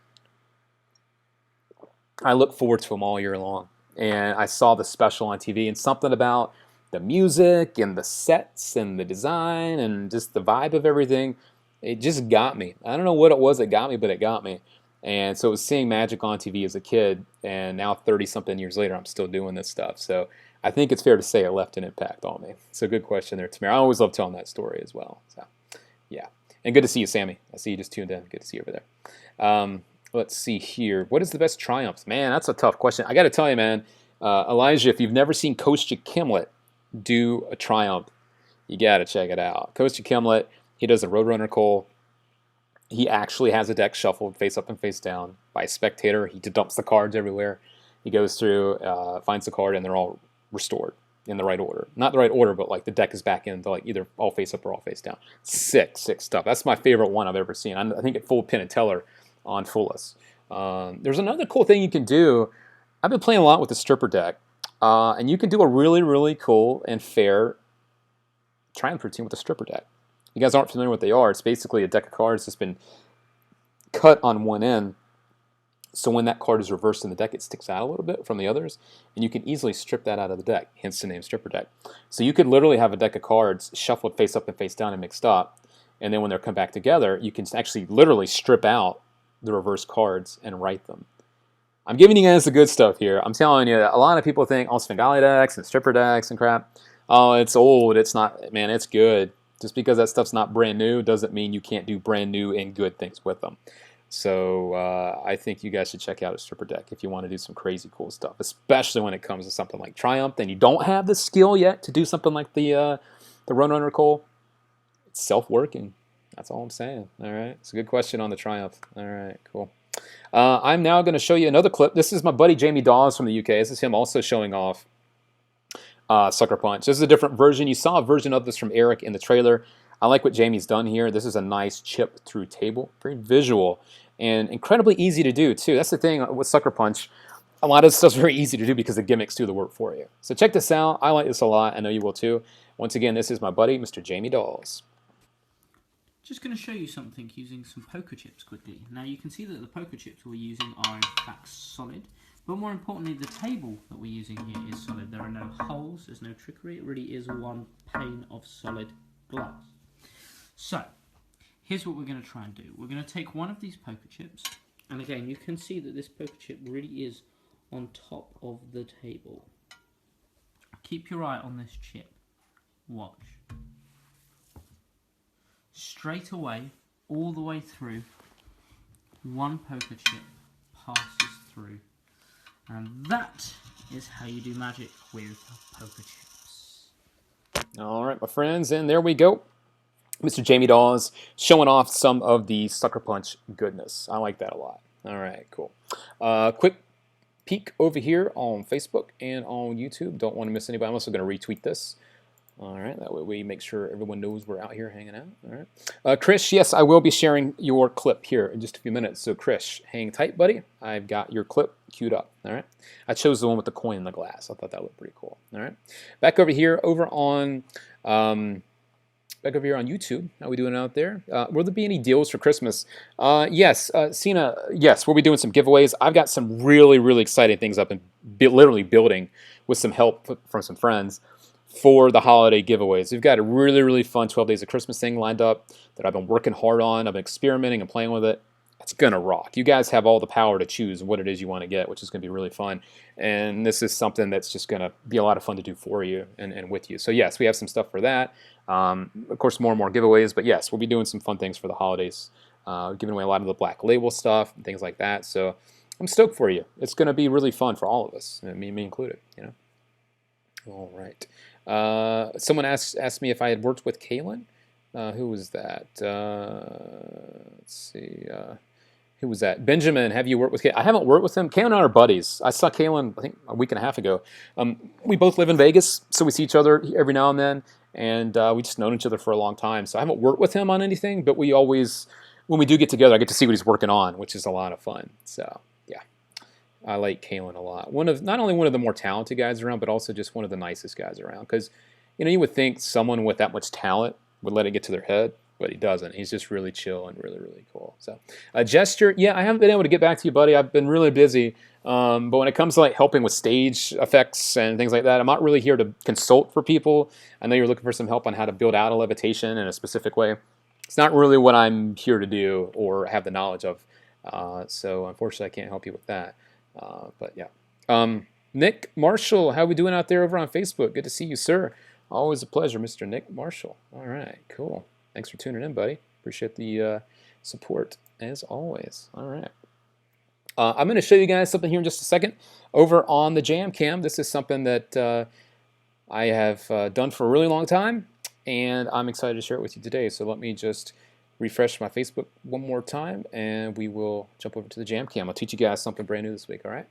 I look forward to them all year long. And I saw the special on TV, and something about the music and the sets and the design and just the vibe of everything, it just got me. I don't know what it was that got me, but it got me. And so it was seeing Magic on TV as a kid, and now 30-something years later, I'm still doing this stuff. So I think it's fair to say it left an impact on me. So good question there, Tamara. I always love telling that story as well. So yeah. And good to see you, Sammy. I see you just tuned in. Good to see you over there. Let's see here. What is the best triumphs? Man, that's a tough question. I got to tell you, man, Elijah, if you've never seen Kostya Kimlet do a triumph, you got to check it out. Kostya Kimlet, he does a Roadrunner Cole. He actually has a deck shuffled face up and face down by a spectator. He dumps the cards everywhere. He goes through, finds the card, and they're all restored in the right order. Not the right order, but like the deck is back into like either all face up or all face down. Sick stuff. That's my favorite one I've ever seen. I think it full Penn and Teller on Fullest. There's another cool thing you can do. I've been playing a lot with the Stripper deck, and you can do a really, really cool and fair Triumph routine with the Stripper deck. You guys aren't familiar with what they are. It's basically a deck of cards that's been cut on one end, so when that card is reversed in the deck, it sticks out a little bit from the others, and you can easily strip that out of the deck, hence the name Stripper deck. So you could literally have a deck of cards shuffled face up and face down and mixed up, and then when they're come back together, you can actually literally strip out the reverse cards and write them. I'm giving you guys the good stuff here. I'm telling you, a lot of people think, oh, Svengali decks and Stripper decks and crap. Oh, it's old. It's not, man, it's good. Just because that stuff's not brand new doesn't mean you can't do brand new and good things with them. So I think you guys should check out a Stripper deck if you want to do some crazy cool stuff, especially when it comes to something like Triumph and you don't have the skill yet to do something like the Roadrunner Cole. It's self-working. That's all I'm saying. All right. It's a good question on the Triumph. All right, cool. I'm now going to show you another clip. This is my buddy Jamie Dawes from the UK. This is him also showing off Sucker Punch. This is a different version. You saw a version of this from Eric in the trailer. I like what Jamie's done here. This is a nice chip through table. Very visual and incredibly easy to do, too. That's the thing with Sucker Punch. A lot of stuff's very easy to do because the gimmicks do the work for you. So check this out. I like this a lot. I know you will, too. Once again, this is my buddy, Mr. Jamie Dawes. Just going to show you something using some poker chips quickly. Now you can see that the poker chips we're using are in fact solid, but more importantly the table that we're using here is solid. There are no holes, there's no trickery, it really is one pane of solid glass. So, here's what we're going to try and do. We're going to take one of these poker chips, and again you can see that this poker chip really is on top of the table. Keep your eye on this chip. Watch. straight away, all the way through, one poker chip passes through. And that is how you do magic with poker chips. All right, my friends, and there we go. Mr. Jamie Dawes showing off some of the Sucker Punch goodness. I like that a lot. All right, cool. Quick peek over here on Facebook and on YouTube. Don't want to miss anybody. I'm also going to retweet this. All right, that way we make sure everyone knows we're out here hanging out. All right. Chris, yes, I will be sharing your clip here in just a few minutes. So, Chris, hang tight, buddy. I've got your clip queued up. All right. I chose the one with the coin in the glass. I thought that looked pretty cool. All right. Back over here, over on YouTube. How we doing out there? Will there be any deals for Christmas? Yes, Cena. Yes, we'll be doing some giveaways. I've got some really, really exciting things up and literally building with some help from some friends for the holiday giveaways. We've got a really, really fun 12 Days of Christmas thing lined up that I've been working hard on. I've been experimenting and playing with it. It's going to rock. You guys have all the power to choose what it is you want to get, which is going to be really fun. And this is something that's just going to be a lot of fun to do for you and with you. So yes, we have some stuff for that. Of course, more and more giveaways. But yes, we'll be doing some fun things for the holidays. Giving away a lot of the Black Label stuff and things like that. So I'm stoked for you. It's going to be really fun for all of us, me included, you know. All right. Someone asked me if I had worked with Kalen. Who was that? Let's see. Who was that? Benjamin, have you worked with Kalen? I haven't worked with him. Kalen and I are buddies. I saw Kalen, I think, a week and a half ago. We both live in Vegas, so we see each other every now and then, and we just known each other for a long time. So I haven't worked with him on anything, but we always, when we do get together, I get to see what he's working on, which is a lot of fun. So, yeah. I like Kalen a lot. Not only one of the more talented guys around, but also just one of the nicest guys around. Because, you know, you would think someone with that much talent would let it get to their head, but he doesn't. He's just really chill and really, really cool. So, Gesture, yeah, I haven't been able to get back to you, buddy. I've been really busy. But when it comes to like helping with stage effects and things like that, I'm not really here to consult for people. I know you're looking for some help on how to build out a levitation in a specific way. It's not really what I'm here to do or have the knowledge of. So unfortunately, I can't help you with that. But yeah. Nick Marshall, how we doing out there over on Facebook? Good to see you, sir. Always a pleasure, Mr. Nick Marshall. All right, cool. Thanks for tuning in, buddy. Appreciate the support, as always. All right. I'm going to show you guys something here in just a second. Over on the Jam Cam, this is something that I have done for a really long time, and I'm excited to share it with you today. So let me just refresh my Facebook one more time, and we will jump over to the Jam Cam. I'll teach you guys something brand new this week, all right?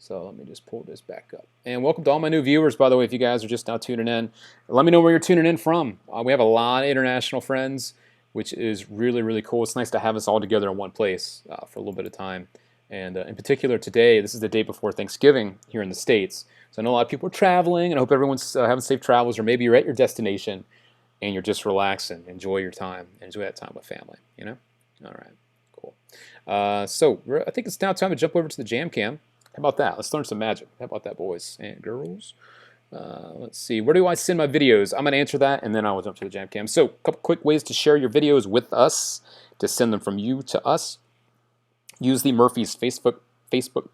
So let me just pull this back up. And welcome to all my new viewers, by the way, if you guys are just now tuning in. Let me know where you're tuning in from. We have a lot of international friends, which is really, really cool. It's nice to have us all together in one place for a little bit of time. And in particular today, this is the day before Thanksgiving here in the States. So I know a lot of people are traveling, and I hope everyone's having safe travels, or maybe you're at your destination and you're just relaxing. Enjoy your time. Enjoy that time with family, you know? All right, cool. So I think it's now time to jump over to the Jam Cam. How about that? Let's learn some magic. How about that, boys and girls? Let's see. Where do I send my videos? I'm going to answer that, and then I will jump to the Jam Cam. So a couple quick ways to share your videos with us, to send them from you to us. Use the Murphy's Facebook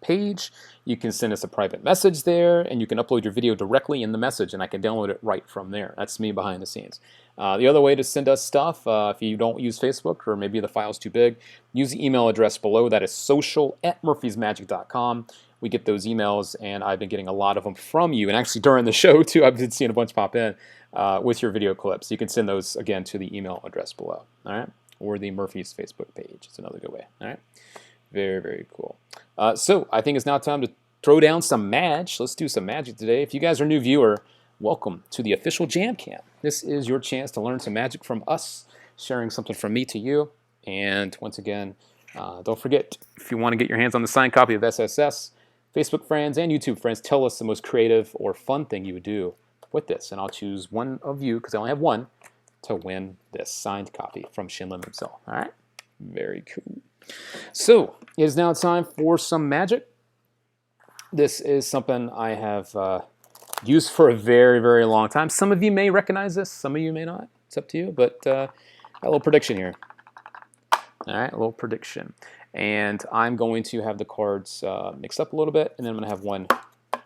page. You can send us a private message there, and you can upload your video directly in the message, and I can download it right from there. That's me behind the scenes. The other way to send us stuff, if you don't use Facebook or maybe the file's too big, use the email address below. That is social@murphysmagic.com. We get those emails, and I've been getting a lot of them from you. And actually during the show, too, I've been seeing a bunch pop in with your video clips. You can send those, again, to the email address below, all right? Or the Murphy's Facebook page. It's another good way, all right? Very, very cool. So I think it's now time to throw down some magic. Let's do some magic today. If you guys are a new viewer, welcome to the official Jam Cam. This is your chance to learn some magic from us, sharing something from me to you. And once again, don't forget, if you want to get your hands on the signed copy of SSS, Facebook friends and YouTube friends, tell us the most creative or fun thing you would do with this. And I'll choose one of you, because I only have one, to win this signed copy from Shin Lim himself. All right? Very cool. So, it is now time for some magic. This is something I have used for a very, very long time. Some of you may recognize this, some of you may not. It's up to you, but a little prediction here. All right, a little prediction. And I'm going to have the cards mixed up a little bit, and then I'm going to have one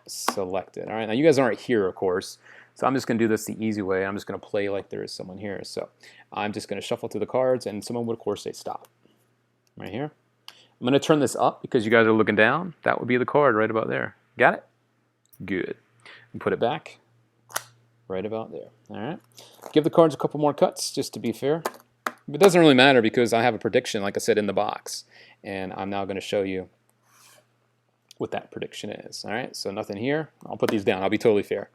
selected. All right, now you guys aren't here, of course, So I'm just going to do this the easy way. I'm just going to play like there is someone here. So I'm just going to shuffle through the cards, and someone would, of course, say stop. Right here. I'm going to turn this up because you guys are looking down. That would be the card right about there. Got it? Good. And put it back right about there. All right. Give the cards a couple more cuts just to be fair. But it doesn't really matter because I have a prediction, like I said, in the box. And I'm now going to show you what that prediction is. All right. So nothing here. I'll put these down. I'll be totally fair.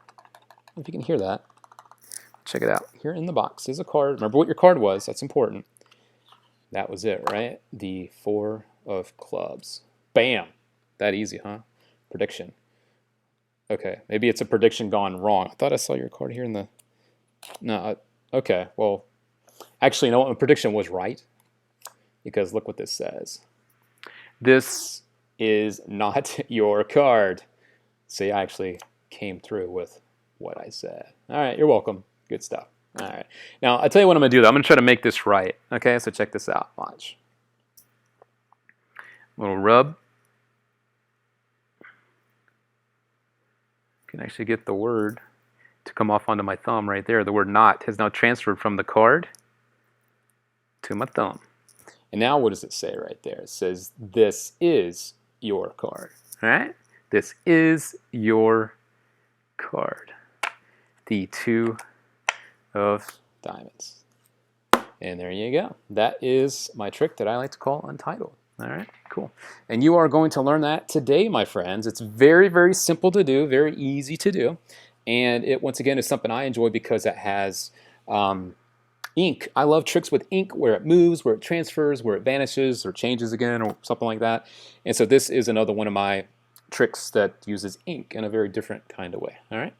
If you can hear that, check it out. Here in the box is a card. Remember what your card was. That's important. That was it, right? The 4 of clubs. Bam! That easy, huh? Prediction. Okay, maybe it's a prediction gone wrong. I thought I saw your card here in the... No, okay, well, actually, you know what? My prediction was right. Because look what this says. This is not your card. See, I actually came through with what I said. All right, you're welcome. Good stuff. All right. Now, I'll tell you what I'm going to do, though. I'm going to try to make this right. Okay, so check this out. Watch. A little rub. You can actually get the word to come off onto my thumb right there. The word not has now transferred from the card to my thumb. And now what does it say right there? It says, this is your card. All right? This is your card. The 2 of diamonds. And there you go. That is my trick that I like to call Untitled. All right, cool. And you are going to learn that today, my friends. It's very, very simple to do, very easy to do. And it, once again, is something I enjoy because it has ink. I love tricks with ink where it moves, where it transfers, where it vanishes or changes again or something like that. And so this is another one of my tricks that uses ink in a very different kind of way. All right.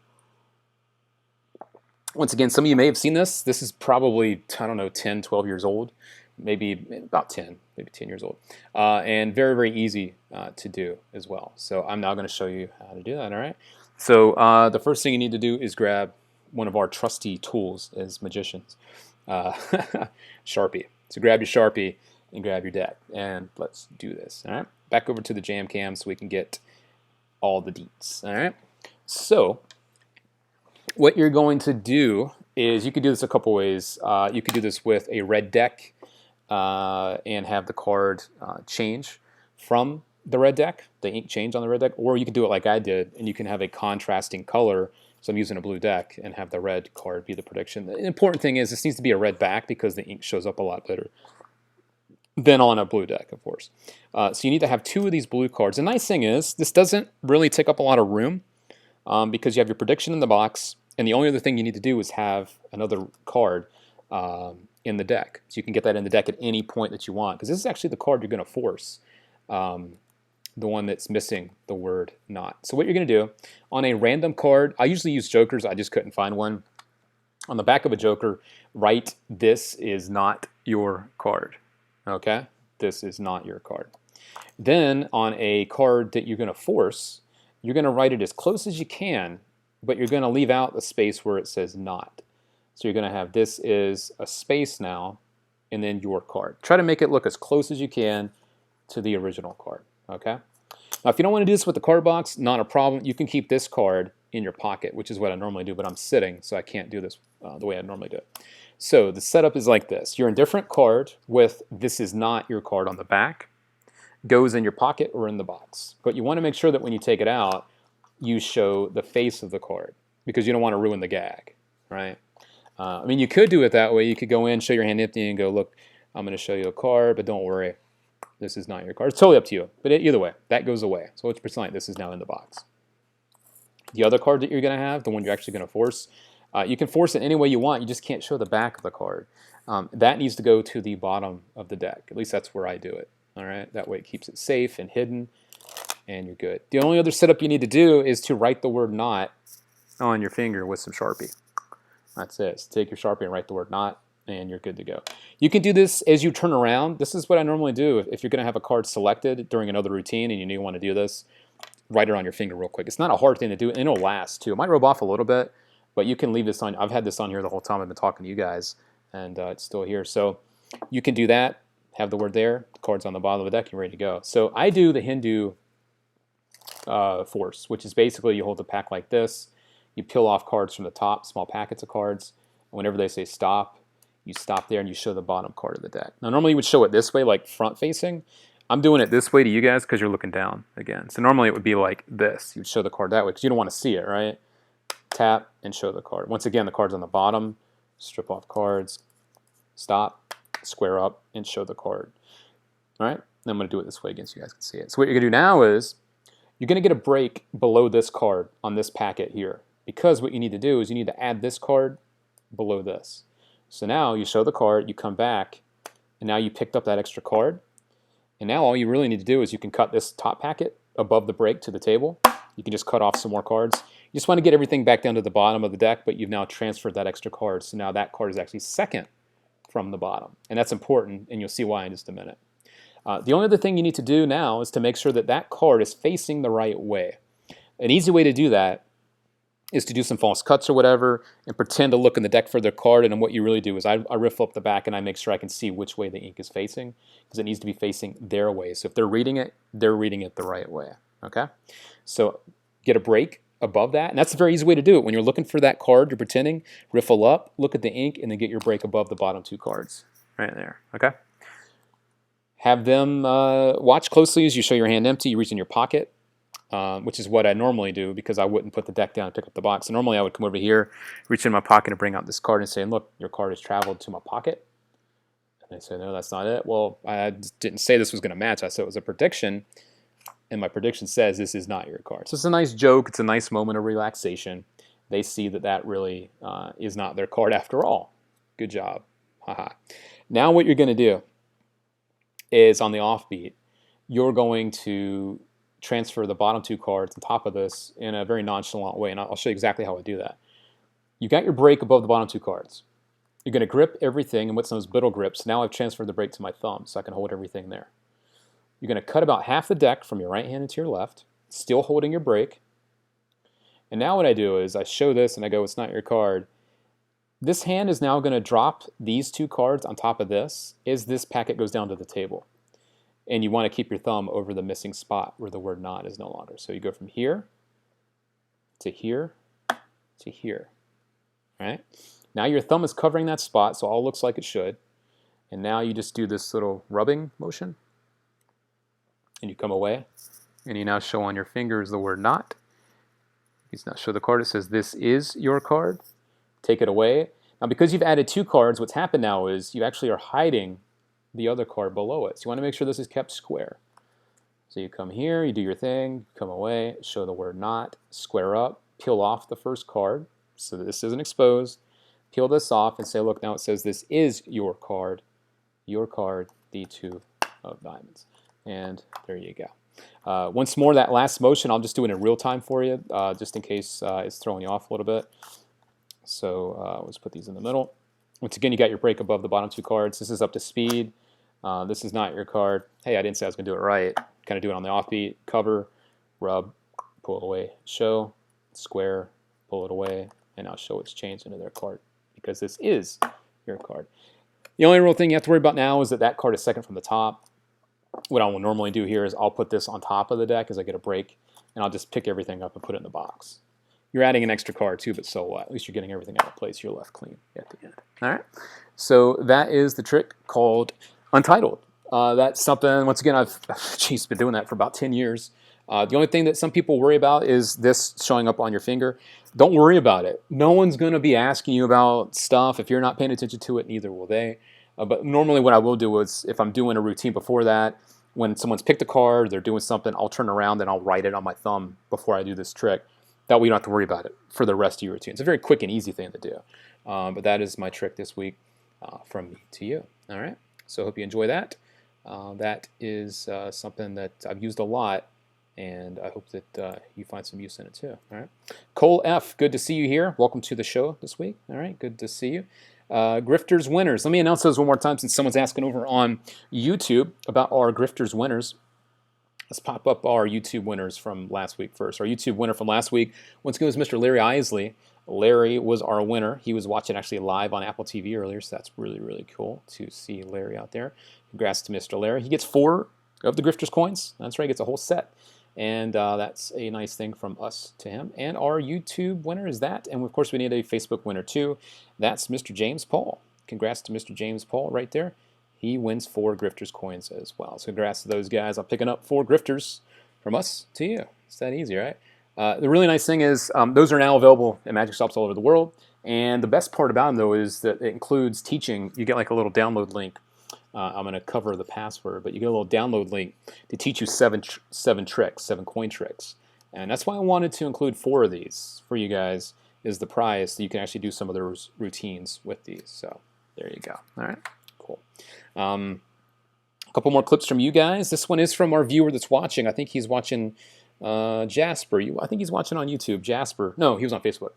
Once again, some of you may have seen this. This is probably, I don't know, 10, 12 years old. Maybe about 10, maybe 10 years old. And very, very easy to do as well. So I'm now going to show you how to do that, all right? So the first thing you need to do is grab one of our trusty tools as magicians, Sharpie. So grab your Sharpie and grab your deck. And let's do this, all right? Back over to the jam cam so we can get all the deets, all right? So what you're going to do is you could do this a couple ways. You could do this with a red deck and have the card change from the red deck, the ink change on the red deck, or you could do it like I did, and you can have a contrasting color. So I'm using a blue deck and have the red card be the prediction. The important thing is this needs to be a red back because the ink shows up a lot better than on a blue deck, of course. So you need to have 2 of these blue cards. The nice thing is this doesn't really take up a lot of room because you have your prediction in the box. And the only other thing you need to do is have another card in the deck. So you can get that in the deck at any point that you want. Because this is actually the card you're going to force, the one that's missing the word not. So what you're going to do, on a random card, I usually use jokers. I just couldn't find one. On the back of a joker, write, this is not your card. Okay? This is not your card. Then on a card that you're going to force, you're going to write it as close as you can, but you're going to leave out the space where it says not. So you're going to have this is a space now, and then your card. Try to make it look as close as you can to the original card, okay? Now, if you don't want to do this with the card box, not a problem. You can keep this card in your pocket, which is what I normally do, but I'm sitting, so I can't do this the way I normally do it. So the setup is like this. Your indifferent card with this is not your card on the back goes in your pocket or in the box. But you want to make sure that when you take it out, you show the face of the card because you don't want to ruin the gag, right? I mean, you could do it that way. You could go in, show your hand empty, and go, look, I'm going to show you a card, but don't worry, this is not your card. It's totally up to you. But either way, that goes away. So let's pretend like this is now in the box. The other card that you're going to have, the one you're actually going to force, you can force it any way you want. You just can't show the back of the card. That needs to go to the bottom of the deck. At least that's where I do it. All right, that way it keeps it safe and hidden, and you're good. The only other setup you need to do is to write the word not on your finger with some Sharpie. That's it. So take your Sharpie and write the word not, and you're good to go. You can do this as you turn around. This is what I normally do. If you're going to have a card selected during another routine and you know you want to do this, write it on your finger real quick. It's not a hard thing to do, and it'll last too. It might rub off a little bit, but you can leave this on. I've had this on here the whole time I've been talking to you guys, and it's still here. So you can do that. Have the word there. The card's on the bottom of the deck. You're ready to go. So I do the Hindu force, which is basically you hold the pack like this. You peel off cards from the top, small packets of cards. Whenever they say stop, you stop there and you show the bottom card of the deck. Now, normally you would show it this way, like front facing. I'm doing it this way to you guys because you're looking down again. So normally it would be like this. You'd show the card that way because you don't want to see it, right? Tap and show the card. Once again, the card's on the bottom. Strip off cards, stop, square up, and show the card. All right? And I'm going to do it this way again so you guys can see it. So what you're going to do now is you're going to get a break below this card on this packet here, because what you need to do is you need to add this card below this. So now you show the card, you come back, and now you picked up that extra card. And now all you really need to do is you can cut this top packet above the break to the table. You can just cut off some more cards. You just want to get everything back down to the bottom of the deck, but you've now transferred that extra card. So now that card is actually second from the bottom. And that's important, and you'll see why in just a minute. The only other thing you need to do now is to make sure that that card is facing the right way. An easy way to do that is to do some false cuts or whatever and pretend to look in the deck for their card. And then what you really do is I riff up the back and I make sure I can see which way the ink is facing, because it needs to be facing their way. So if they're reading it the right way. Okay? So get a break above that. And that's a very easy way to do it. When you're looking for that card, you're pretending, riffle up, look at the ink, and then get your break above the bottom two cards. Right there. Okay? Have them watch closely as you show your hand empty. You reach in your pocket, which is what I normally do because I wouldn't put the deck down and pick up the box. So normally I would come over here, reach in my pocket and bring out this card and say, look, your card has traveled to my pocket. And they say, no, that's not it. Well, I didn't say this was going to match. I said it was a prediction. And my prediction says this is not your card. So it's a nice joke. It's a nice moment of relaxation. They see that that really is not their card after all. Good job. Haha. Now what you're going to do is on the offbeat, you're going to transfer the bottom two cards on top of this in a very nonchalant way. And I'll show you exactly how I do that. You got your break above the bottom two cards. You're going to grip everything and what's known as biddle grips. Now I've transferred the break to my thumb so I can hold everything there. You're going to cut about half the deck from your right hand into your left, still holding your break. And now what I do is I show this and I go, it's not your card. This hand is now going to drop these two cards on top of this as this packet goes down to the table. And you want to keep your thumb over the missing spot where the word not is no longer. So you go from here to here to here. All right? Now your thumb is covering that spot, so all looks like it should. And now you just do this little rubbing motion. And you come away. And you now show on your fingers the word not. You now show the card. It says this is your card. Take it away. Now because you've added two cards, what's happened now is you actually are hiding the other card below it. So you want to make sure this is kept square. So you come here, you do your thing, come away, show the word not, square up, peel off the first card so that this isn't exposed. Peel this off and say, look, now it says this is your card, the two of diamonds. And there you go. Once more, that last motion, I'll just do it in real time for you, just in case it's throwing you off a little bit. So let's put these in the middle. Once again, you got your break above the bottom two cards. This is up to speed. This is not your card. Hey, I didn't say I was going to do it right. Kind of do it on the offbeat. Cover, rub, pull it away, show, square, pull it away, and I'll show it's changed into their card because this is your card. The only real thing you have to worry about now is that that card is second from the top. What I will normally do here is I'll put this on top of the deck as I get a break, and I'll just pick everything up and put it in the box. You're adding an extra card too, but so what? At least you're getting everything out of place. You're left clean at the end. All right. So that is the trick called Untitled. That's something, once again, I've been doing that for about 10 years. The only thing that some people worry about is this showing up on your finger. Don't worry about it. No one's going to be asking you about stuff. If you're not paying attention to it, neither will they. But normally what I will do is if I'm doing a routine before that, when someone's picked a card, they're doing something, I'll turn around and I'll write it on my thumb before I do this trick. That way you don't have to worry about it for the rest of your routine. It's a very quick and easy thing to do. But that is my trick this week from me to you. All right. So I hope you enjoy that. That is something that I've used a lot, and I hope that you find some use in it too. All right. Cole F., good to see you here. Welcome to the show this week. All right. Good to see you. Grifters winners. Let me announce those one more time since someone's asking over on YouTube about our Grifters winners. Let's pop up our YouTube winners from last week first. Our YouTube winner from last week, once again, was Mr. Larry Isley. Larry was our winner. He was watching actually live on Apple TV earlier, so that's really, really cool to see Larry out there. Congrats to Mr. Larry. He gets 4 of the Grifters coins. That's right, he gets a whole set. And that's a nice thing from us to him. And our YouTube winner is that. And of course, we need a Facebook winner too. That's Mr. James Paul. Congrats to Mr. James Paul right there. He wins 4 Grifters coins as well. So congrats to those guys. I'm picking up 4 Grifters from us to you. It's that easy, right? The really nice thing is those are now available at magic shops all over the world. And the best part about them, though, is that it includes teaching. You get like a little download link. I'm going to cover the password, but you get a little download link to teach you 7 tricks, 7 coin tricks. And that's why I wanted to include 4 of these for you guys, is the prize, so you can actually do some of those routines with these. So there you go. All right, cool. A couple more clips from you guys. This one is from our viewer that's watching. I think he's watching Jasper. I think he's watching on YouTube. Jasper. No, he was on Facebook.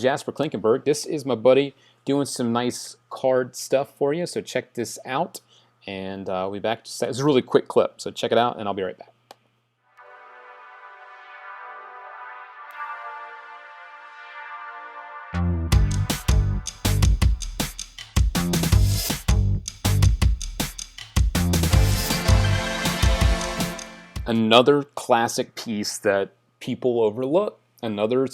Jasper Klinkenberg. This is my buddy doing some nice card stuff for you, so check this out. And we'll be back. It's a really quick clip, so check it out, and I'll be right back. Another classic piece that people overlook. Another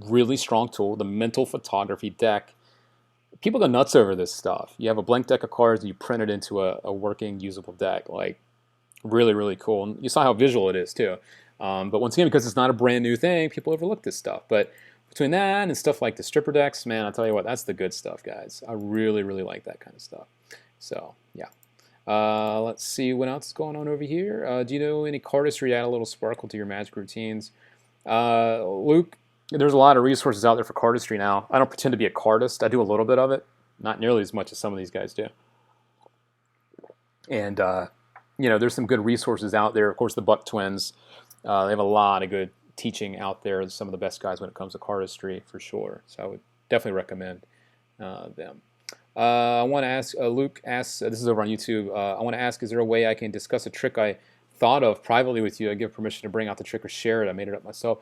really strong tool, the mental photography deck. People go nuts over this stuff. You have a blank deck of cards and you print it into a working, usable deck. Like, really, really cool. And you saw how visual it is, too. But once again, because it's not a brand new thing, people overlook this stuff. But between that and stuff like the stripper decks, man, I'll tell you what, that's the good stuff, guys. I really, really like that kind of stuff. So, yeah. Let's see what else is going on over here. Do you know any cardistry add a little sparkle to your magic routines? Luke, there's a lot of resources out there for cardistry now. I don't pretend to be a cardist. I do a little bit of it, not nearly as much as some of these guys do. And you know, there's some good resources out there. Of course, the Buck Twins, they have a lot of good teaching out there. Some of the best guys when it comes to cardistry, for sure. So I would definitely recommend them. I want to ask, Luke asks, this is over on YouTube, I want to ask, is there a way I can discuss a trick I thought of privately with you? I give permission to bring out the trick or share it. I made it up myself.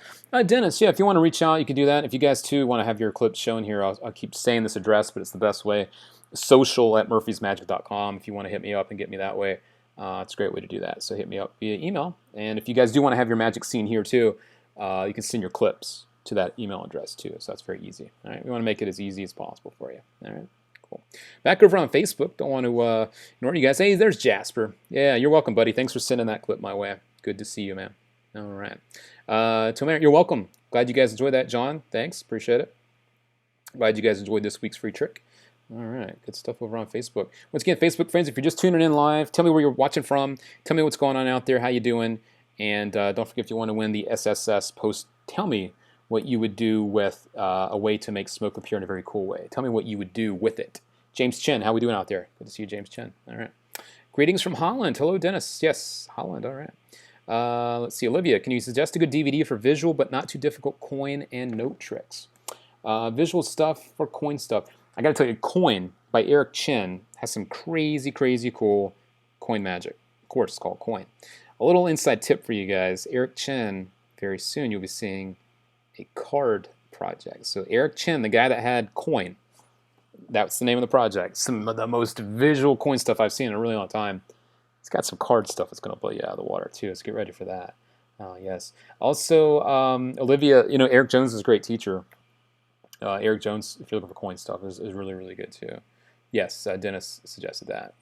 Dennis, yeah, if you want to reach out, you can do that. If you guys, too, want to have your clips shown here, I'll keep saying this address, but it's the best way. social@murphysmagic.com if you want to hit me up and get me that way. It's a great way to do that. So hit me up via email. And if you guys do want to have your magic seen here, too, you can send your clips to that email address, too. So that's very easy. All right, we want to make it as easy as possible for you. All right. Cool. Back over on Facebook, don't want to ignore you guys. Hey, there's Jasper. Yeah, you're welcome, buddy. Thanks for sending that clip my way. Good to see you, man. All right. Tomer, you're welcome. Glad you guys enjoyed that, John. Thanks. Appreciate it. Glad you guys enjoyed this week's free trick. All right. Good stuff over on Facebook. Once again, Facebook friends, if you're just tuning in live, tell me where you're watching from. Tell me what's going on out there, how you doing. And don't forget, if you want to win the SSS post, tell me what you would do with a way to make smoke appear in a very cool way. Tell me what you would do with it. James Chen, how we doing out there? Good to see you, James Chen. All right. Greetings from Holland. Hello, Dennis. Yes, Holland. All right. Let's see. Olivia, can you suggest a good DVD for visual but not too difficult coin and note tricks? Visual stuff for coin stuff. I got to tell you, Coin by Eric Chen has some crazy, crazy cool coin magic. Of course, it's called Coin. A little inside tip for you guys. Eric Chen, very soon you'll be seeing a card project. So Eric Chen, the guy that had Coin, that's the name of the project. Some of the most visual coin stuff I've seen in a really long time. It's got some card stuff that's going to blow you out of the water too. Let's get ready for that. Yes. Also, Olivia, you know, Eric Jones is a great teacher. Eric Jones, if you're looking for coin stuff, is really, really good too. Yes, Dennis suggested that.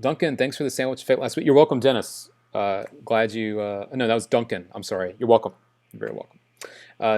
Duncan, thanks for the sandwich fit last week. You're welcome, Dennis. Glad you, no, that was Duncan. I'm sorry. You're welcome. You're very welcome.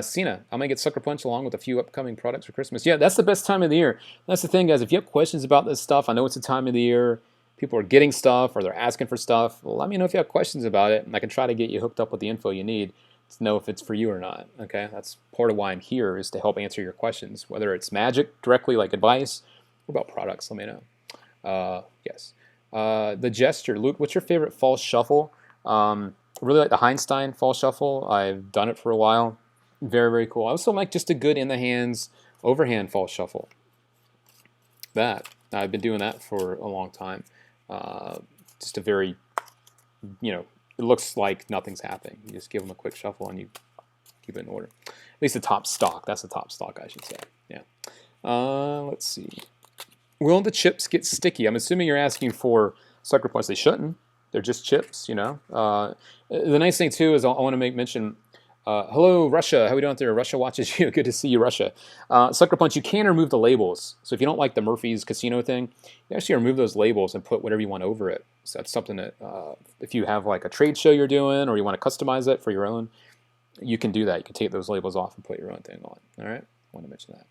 Cena, I'm going to get Sucker Punch along with a few upcoming products for Christmas. Yeah, that's the best time of the year. That's the thing, guys. If you have questions about this stuff, I know it's the time of the year. People are getting stuff or they're asking for stuff. Well, let me know if you have questions about it, and I can try to get you hooked up with the info you need to know if it's for you or not. Okay, that's part of why I'm here, is to help answer your questions, whether it's magic directly, like advice, or about products. Let me know. Yes. The Gesture. Luke, what's your favorite fall shuffle? I really like the Heinstein fall shuffle. I've done it for a while. Very, very cool. I also like just a good in the hands, overhand fall shuffle. That. I've been doing that for a long time. Just a very, you know, it looks like nothing's happening. You just give them a quick shuffle and you keep it in order. At least the top stock. That's the top stock, I should say. Yeah. Let's see. Will the chips get sticky? I'm assuming you're asking for Sucker Punch. They shouldn't. They're just chips, you know. The nice thing too is I want to make mention. Hello, Russia. How we doing out there? Russia watches you. Good to see you, Russia. Sucker Punch, you can remove the labels. So if you don't like the Murphy's Casino thing, you actually remove those labels and put whatever you want over it. So that's something that if you have like a trade show you're doing or you want to customize it for your own, you can do that. You can take those labels off and put your own thing on. All right? I want to mention that.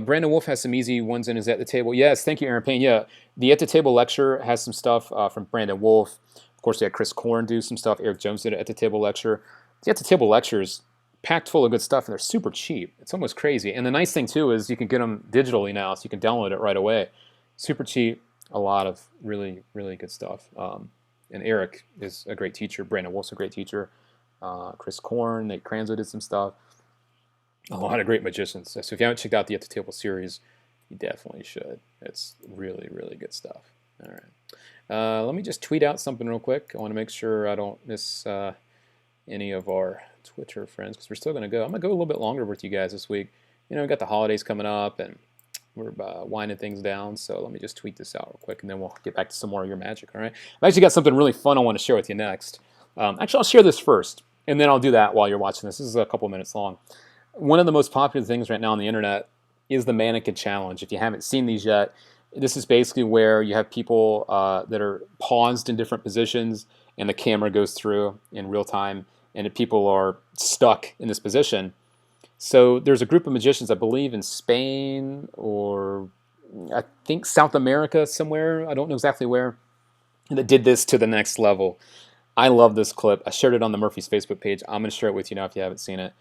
Brandon Wolf has some easy ones in his At the Table. Yes, thank you, Aaron Payne. Yeah, the At the Table lecture has some stuff from Brandon Wolf. Of course, they had Chris Korn do some stuff. Eric Jones did it At the Table lecture. The At the Table lectures packed full of good stuff, and they're super cheap. It's almost crazy. And the nice thing too is you can get them digitally now, so you can download it right away. Super cheap. A lot of really, really good stuff. And Eric is a great teacher. Brandon Wolf's a great teacher. Chris Korn, Nate Kranzo did some stuff. A lot of great magicians. So if you haven't checked out the At the Table series, you definitely should. It's really, really good stuff. All right. Let me just tweet out something real quick. I want to make sure I don't miss any of our Twitter friends, because we're still going to go. I'm going to go a little bit longer with you guys this week. You know, we got the holidays coming up, and we're winding things down. So let me just tweet this out real quick, and then we'll get back to some more of your magic, all right? I've actually got something really fun I want to share with you next. Actually, I'll share this first, and then I'll do that while you're watching this. This is a couple minutes long. One of the most popular things right now on the internet is the mannequin challenge. If you haven't seen these yet, this is basically where you have people that are paused in different positions, and the camera goes through in real time, and if people are stuck in this position. So there's a group of magicians, I believe in Spain or I think South America somewhere, I don't know exactly where, that did this to the next level. I love this clip. I shared it on the Murphy's Facebook page. I'm going to share it with you now if you haven't seen it.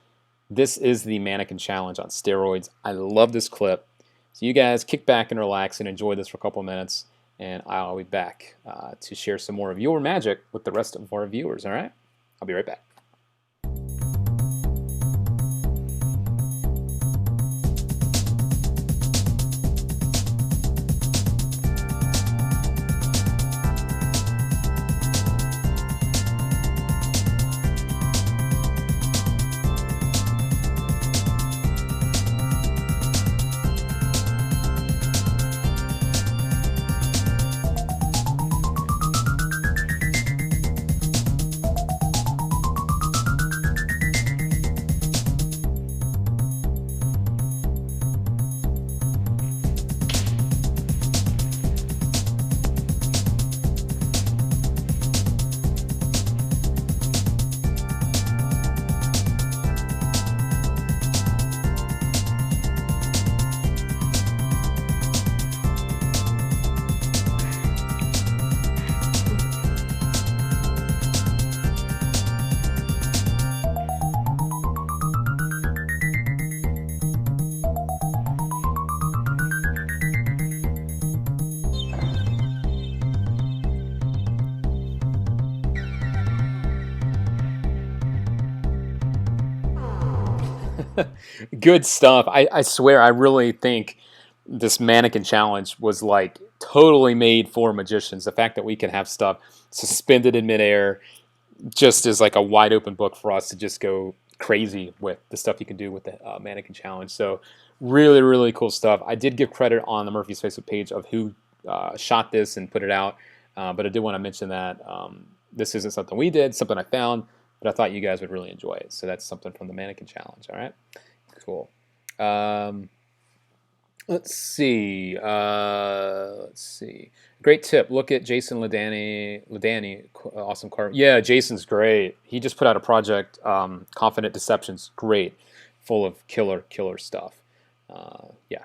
This is the mannequin challenge on steroids. I love this clip. So you guys kick back and relax and enjoy this for a couple of minutes, and I'll be back to share some more of your magic with the rest of our viewers, all right? I'll be right back. Good stuff. I swear, I really think this mannequin challenge was like totally made for magicians. The fact that we can have stuff suspended in midair just is like a wide open book for us to just go crazy with the stuff you can do with the mannequin challenge. So really, really cool stuff. I did give credit on the Murphy's Facebook page of who shot this and put it out, but I did want to mention that this isn't something we did, something I found, but I thought you guys would really enjoy it. So that's something from the mannequin challenge. All right, cool. Let's see. Great tip. Look at Jason Ladani, awesome card. Yeah, Jason's great. He just put out a project, Confident Deceptions. Great, full of killer stuff. Yeah.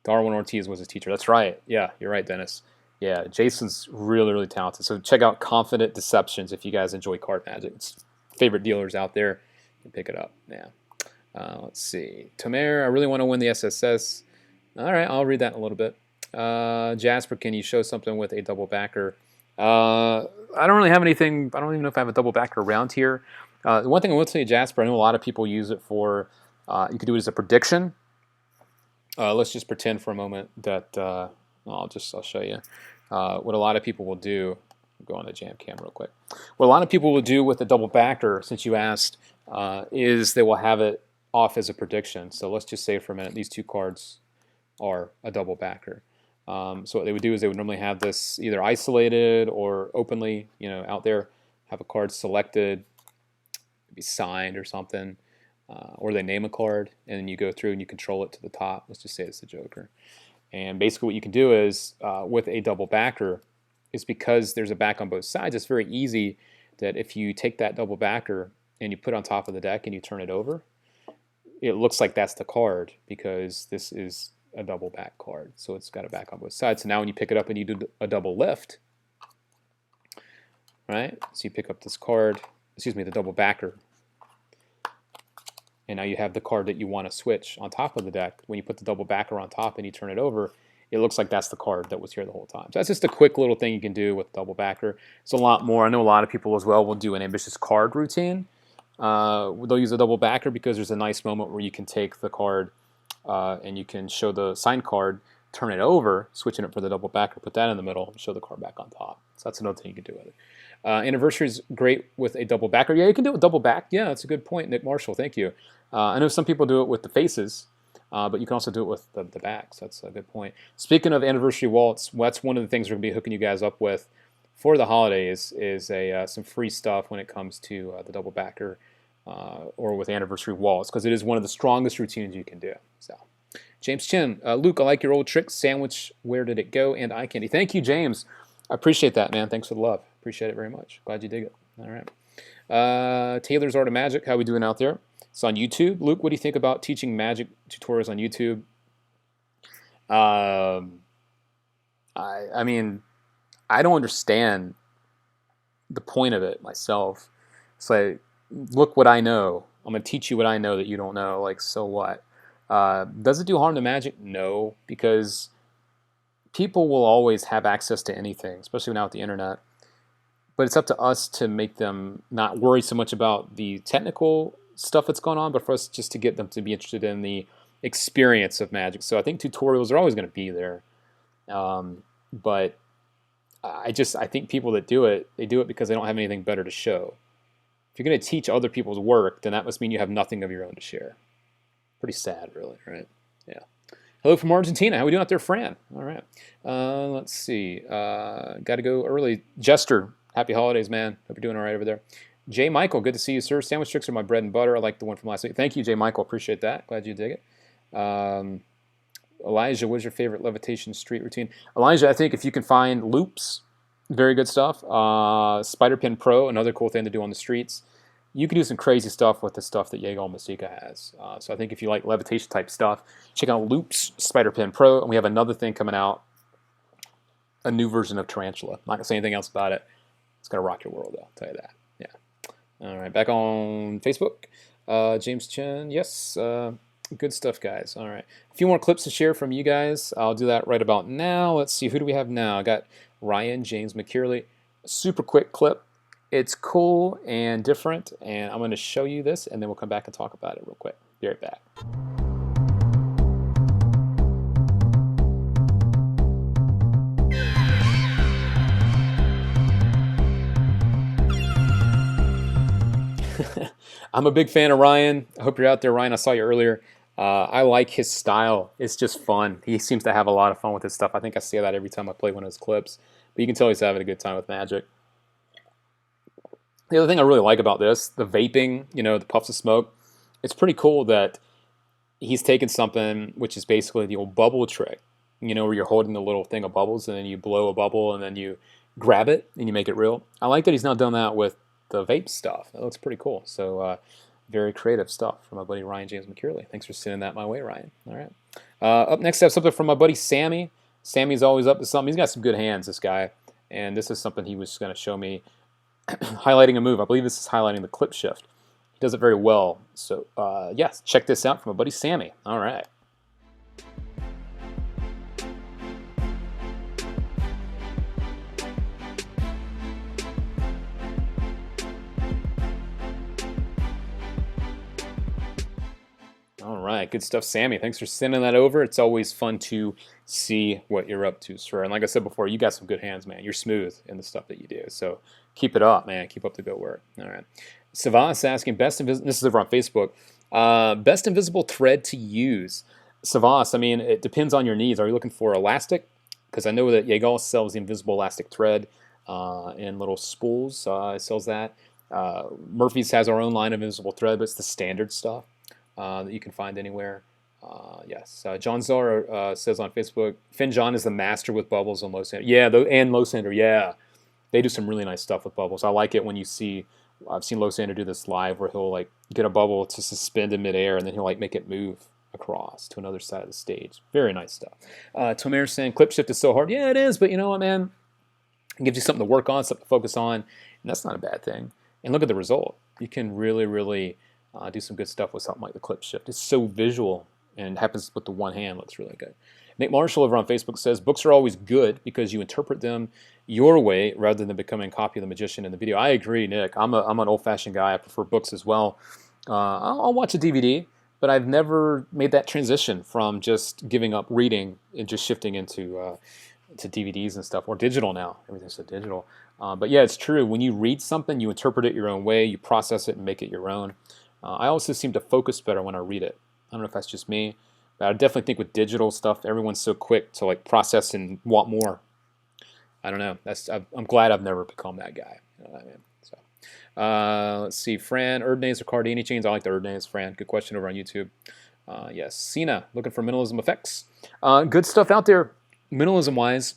Darwin Ortiz was his teacher. That's right. Yeah, you're right, Dennis. Yeah, Jason's really, really talented. So check out Confident Deceptions if you guys enjoy card magic. It's favorite dealers out there. You can pick it up. Yeah. Let's see. Tomer, I really want to win the SSS. All right, I'll read that in a little bit. Jasper, can you show something with a double backer? I don't really have anything. I don't even know if I have a double backer around here. The one thing I will tell you, Jasper, I know a lot of people use it for, you could do it as a prediction. Let's just pretend for a moment that, I'll show you. What a lot of people will do, go on the jam cam real quick. What a lot of people will do with a double backer, since you asked, is they will have it off as a prediction. So let's just say for a minute, these two cards are a double backer. So what they would do is they would normally have this either isolated or openly, out there, have a card selected, maybe signed or something, or they name a card, and then you go through and you control it to the top. Let's just say it's the Joker. And basically what you can do is, with a double backer, is because there's a back on both sides, it's very easy that if you take that double backer and you put it on top of the deck and you turn it over, it looks like that's the card because this is a double back card. So it's got a back on both sides. So now when you pick it up and you do a double lift, right? So you pick up this card, the double backer, and now you have the card that you want to switch on top of the deck. When you put the double backer on top and you turn it over, it looks like that's the card that was here the whole time. So that's just a quick little thing you can do with double backer. It's a lot more. I know a lot of people as well will do an ambitious card routine. They'll use a double backer because there's a nice moment where you can take the card and you can show the signed card, turn it over, switching it for the double backer, put that in the middle, and show the card back on top. So that's another thing you can do with it. Anniversary is great with a double backer. Yeah, you can do it with double back. Yeah, that's a good point, Nick Marshall. Thank you. I know some people do it with the faces, but you can also do it with the backs. That's a good point. Speaking of anniversary wallets, that's one of the things we're going to be hooking you guys up with for the holidays is some free stuff when it comes to the double backer or with anniversary wallets, because it is one of the strongest routines you can do. So, James Chin, Luke, I like your old trick sandwich. Where did it go? And eye candy. Thank you, James. I appreciate that, man. Thanks for the love. Appreciate it very much. Glad you dig it. All right. Taylor's Art of Magic. How we doing out there? It's on YouTube. Luke, what do you think about teaching magic tutorials on YouTube? I mean, I don't understand the point of it myself. It's like, look what I know. I'm going to teach you what I know that you don't know. Like, so what? Does it do harm to magic? No, because people will always have access to anything, especially now with the internet. But it's up to us to make them not worry so much about the technical stuff that's going on, but for us just to get them to be interested in the experience of magic. So I think tutorials are always going to be there. But I think people that do it, they do it because they don't have anything better to show. If you're going to teach other people's work, then that must mean you have nothing of your own to share. Pretty sad, really, right? Yeah. Hello from Argentina. How are we doing out there, Fran? All right. Let's see. Got to go early. Jester, happy holidays, man. Hope you're doing all right over there. Jay Michael, good to see you, sir. Sandwich tricks are my bread and butter. I like the one from last week. Thank you, Jay Michael. Appreciate that. Glad you dig it. Elijah, what's your favorite levitation street routine? Elijah, I think if you can find loops, very good stuff. Spider Pin Pro, another cool thing to do on the streets. You can do some crazy stuff with the stuff that Jaeger Mystica has. So I think if you like levitation type stuff, check out Loops Spider Pin Pro. And we have another thing coming out, a new version of Tarantula. I'm not going to say anything else about it. It's going to rock your world, though. I'll tell you that. Yeah. All right, back on Facebook. James Chen, yes. Good stuff, guys. All right. A few more clips to share from you guys. I'll do that right about now. Let's see. Who do we have now? I got Ryan James McKearley. Super quick clip. It's cool and different, and I'm going to show you this, and then we'll come back and talk about it real quick. Be right back. I'm a big fan of Ryan. I hope you're out there, Ryan. I saw you earlier. I like his style. It's just fun. He seems to have a lot of fun with his stuff. I think I say that every time I play one of his clips, but you can tell he's having a good time with magic. The other thing I really like about this, the vaping, the puffs of smoke, it's pretty cool that he's taken something which is basically the old bubble trick, where you're holding the little thing of bubbles and then you blow a bubble and then you grab it and you make it real. I like that he's now done that with the vape stuff. That looks pretty cool. So very creative stuff from my buddy Ryan James McKearley. Thanks for sending that my way, Ryan. All right. Up next, I have something from my buddy Sammy. Sammy's always up to something. He's got some good hands, this guy. And this is something he was going to show me. Highlighting a move. I believe this is highlighting the clip shift. He does it very well. So, yes, check this out from my buddy Sammy. All right. All right, good stuff, Sammy. Thanks for sending that over. It's always fun to see what you're up to, sir. And like I said before, you got some good hands, man. You're smooth in the stuff that you do. So keep it up, man. Keep up the good work. All right. Savas asking, this is over on Facebook, best invisible thread to use. Savas, I mean, it depends on your needs. Are you looking for elastic because I know that Yeagal sells the invisible elastic thread in little spools. It sells that. Murphy's has our own line of invisible thread, but it's the standard stuff that you can find anywhere. Yes. John Zara says on Facebook, Finn John is the master with bubbles and low sander. Yeah, and low sander. Yeah, they do some really nice stuff with bubbles. I like it when you see. I've seen Low Sander do this live where he'll like get a bubble to suspend in midair and then he'll like make it move across to another side of the stage. Very nice stuff. Tomer saying clip shift is so hard. Yeah, it is, but you know what, man? It gives you something to work on, something to focus on, and that's not a bad thing. And look at the result. You can really, really do some good stuff with something like the clip shift. It's so visual and happens with the one hand. Looks really good. Nick Marshall over on Facebook says, books are always good because you interpret them your way rather than becoming a copy of the magician in the video. I agree, Nick. I'm an old-fashioned guy. I prefer books as well. I'll watch a DVD, but I've never made that transition from just giving up reading and just shifting into to DVDs and stuff, or digital now. Everything's so digital. But yeah, it's true. When you read something, you interpret it your own way. You process it and make it your own. I also seem to focus better when I read it. I don't know if that's just me. But I definitely think with digital stuff, everyone's so quick to like process and want more. I don't know. I'm glad I've never become that guy. You know what I mean? So, let's see. Fran, Erdnays or Cardini chains? I like the Erdnays, Fran. Good question over on YouTube. Yes. Cena, looking for minimalism effects. Good stuff out there, minimalism-wise.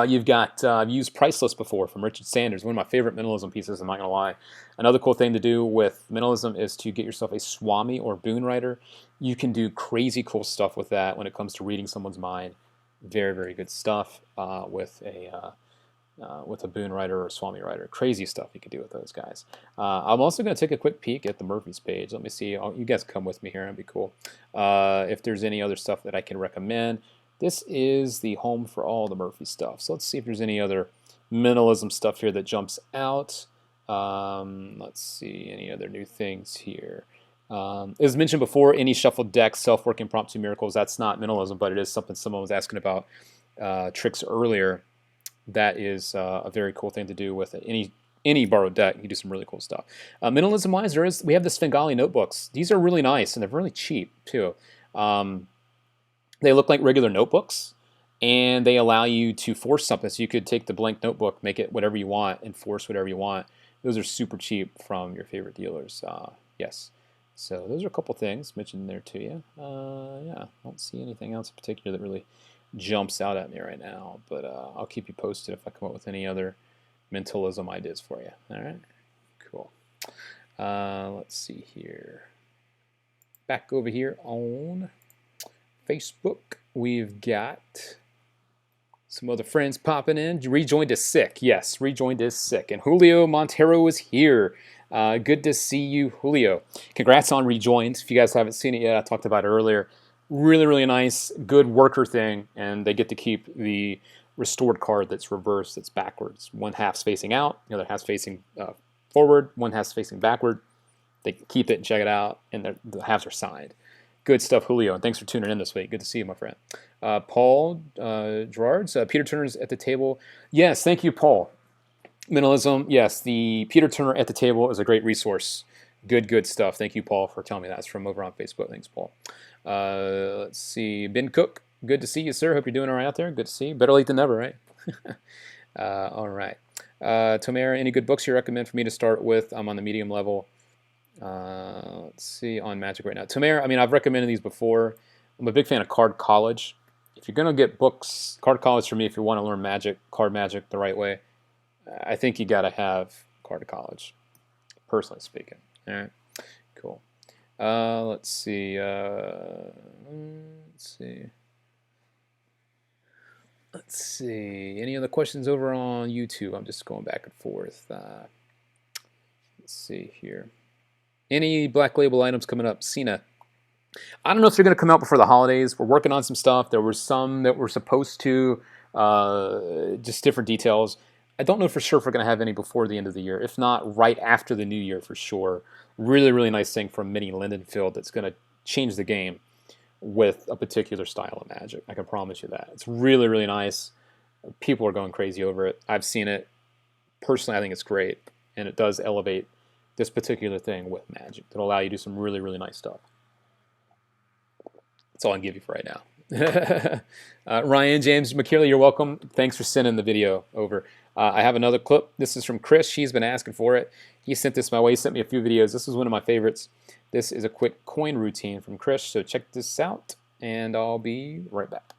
You've got, I've used Priceless before from Richard Sanders, one of my favorite minimalism pieces, I'm not going to lie. Another cool thing to do with minimalism is to get yourself a Swami or Boon writer. You can do crazy cool stuff with that when it comes to reading someone's mind. Very, very good stuff with a Boon writer or a Swami writer. Crazy stuff you can do with those guys. I'm also going to take a quick peek at the Murphy's page. Let me see. You guys come with me here. That'd be cool. If there's any other stuff that I can recommend. This is the home for all the Murphy stuff. So let's see if there's any other minimalism stuff here that jumps out. Let's see, any other new things here. As mentioned before, any shuffled deck, self-work impromptu miracles, that's not minimalism, but it is something someone was asking about tricks earlier. That is a very cool thing to do with any borrowed deck. You can do some really cool stuff. Minimalism-wise, we have the Svengali notebooks. These are really nice, and they're really cheap, too. They look like regular notebooks, and they allow you to force something. So you could take the blank notebook, make it whatever you want, and force whatever you want. Those are super cheap from your favorite dealers. Yes. So those are a couple things mentioned there to you. Yeah, I don't see anything else in particular that really jumps out at me right now, but I'll keep you posted if I come up with any other mentalism ideas for you. All right, cool. Let's see here. Back over here on Facebook, we've got some other friends popping in. Rejoined is sick. Yes, rejoined is sick. And Julio Montero is here. Good to see you, Julio. Congrats on rejoined. If you guys haven't seen it yet, I talked about it earlier. Really, really nice, good worker thing, and they get to keep the restored card that's reversed, that's backwards. One half's facing out, the other half's facing forward, one half's facing backward. They keep it and check it out, and the halves are signed. Good stuff, Julio, and thanks for tuning in this week. Good to see you, my friend. Paul Gerards, Peter Turner's at the table. Yes, thank you, Paul. Minimalism, yes, the Peter Turner at the table is a great resource. Good stuff. Thank you, Paul, for telling me that. It's from over on Facebook. Thanks, Paul. Let's see. Ben Cook, good to see you, sir. Hope you're doing all right out there. Good to see you. Better late than never, right? All right. Tomera, any good books you recommend for me to start with? I'm on the medium level. Let's see, on Magic right now. Tomera, I mean, I've recommended these before. I'm a big fan of Card College. If you're going to get books, Card College for me, if you want to learn Magic, card Magic the right way, I think you got to have Card College, personally speaking. All right, cool. Let's see. Let's see. Any other questions over on YouTube? I'm just going back and forth. Let's see here. Any Black Label items coming up? Cena. I don't know if they're going to come out before the holidays. We're working on some stuff. There were some that were supposed to, just different details. I don't know for sure if we're going to have any before the end of the year. If not, right after the new year for sure. Really, really nice thing from Minnie Lindenfield that's going to change the game with a particular style of Magic. I can promise you that. It's really, really nice. People are going crazy over it. I've seen it. Personally, I think it's great. And it does elevate this particular thing with Magic. It'll allow you to do some really, really nice stuff. That's all I can give you for right now. Ryan James McKinley, you're welcome. Thanks for sending the video over. I have another clip. This is from Chris. She's been asking for it. He sent this my way. He sent me a few videos. This is one of my favorites. This is a quick coin routine from Chris. So check this out, and I'll be right back.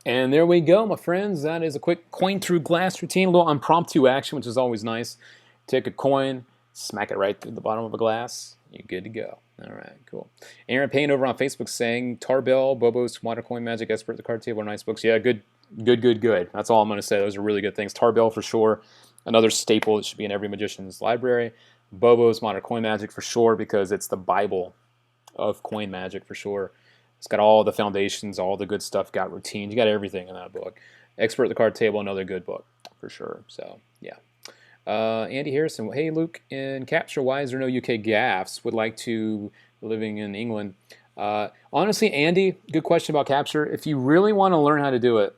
And there we go, my friends. That is a quick coin through glass routine, a little impromptu action, which is always nice. Take a coin, smack it right through the bottom of a glass. You're good to go. All right, cool. Aaron Payne over on Facebook saying, Tarbell, Bobo's, Modern Coin Magic, Expert at the Card Table are nice books. Yeah, good. That's all I'm going to say. Those are really good things. Tarbell for sure. Another staple that should be in every magician's library. Bobo's Modern Coin Magic for sure, because it's the Bible of coin magic for sure. It's got all the foundations, all the good stuff, got routines. You got everything in that book. Expert at the Card Table, another good book for sure. So, yeah. Andy Harrison, hey, Luke, in Capture, why is there no UK gaffs? Would like to, living in England. Honestly, Andy, good question about Capture. If you really want to learn how to do it,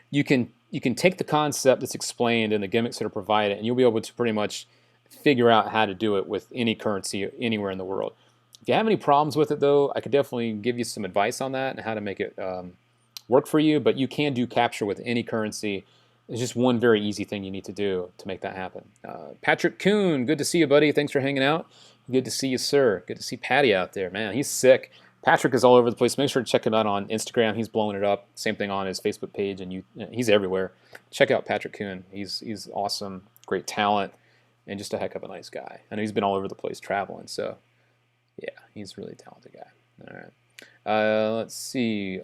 you can take the concept that's explained and the gimmicks that are provided, and you'll be able to pretty much figure out how to do it with any currency anywhere in the world. If you have any problems with it, though, I could definitely give you some advice on that and how to make it work for you. But you can do Capture with any currency. It's just one very easy thing you need to do to make that happen. Patrick Kuhn, good to see you, buddy. Thanks for hanging out. Good to see you, sir. Good to see Patty out there, man. He's sick. Patrick is all over the place. Make sure to check him out on Instagram. He's blowing it up. Same thing on his Facebook page, and he's everywhere. Check out Patrick Kuhn. He's awesome, great talent, and just a heck of a nice guy. I know he's been all over the place traveling, so yeah, he's a really talented guy. All right. Let's see.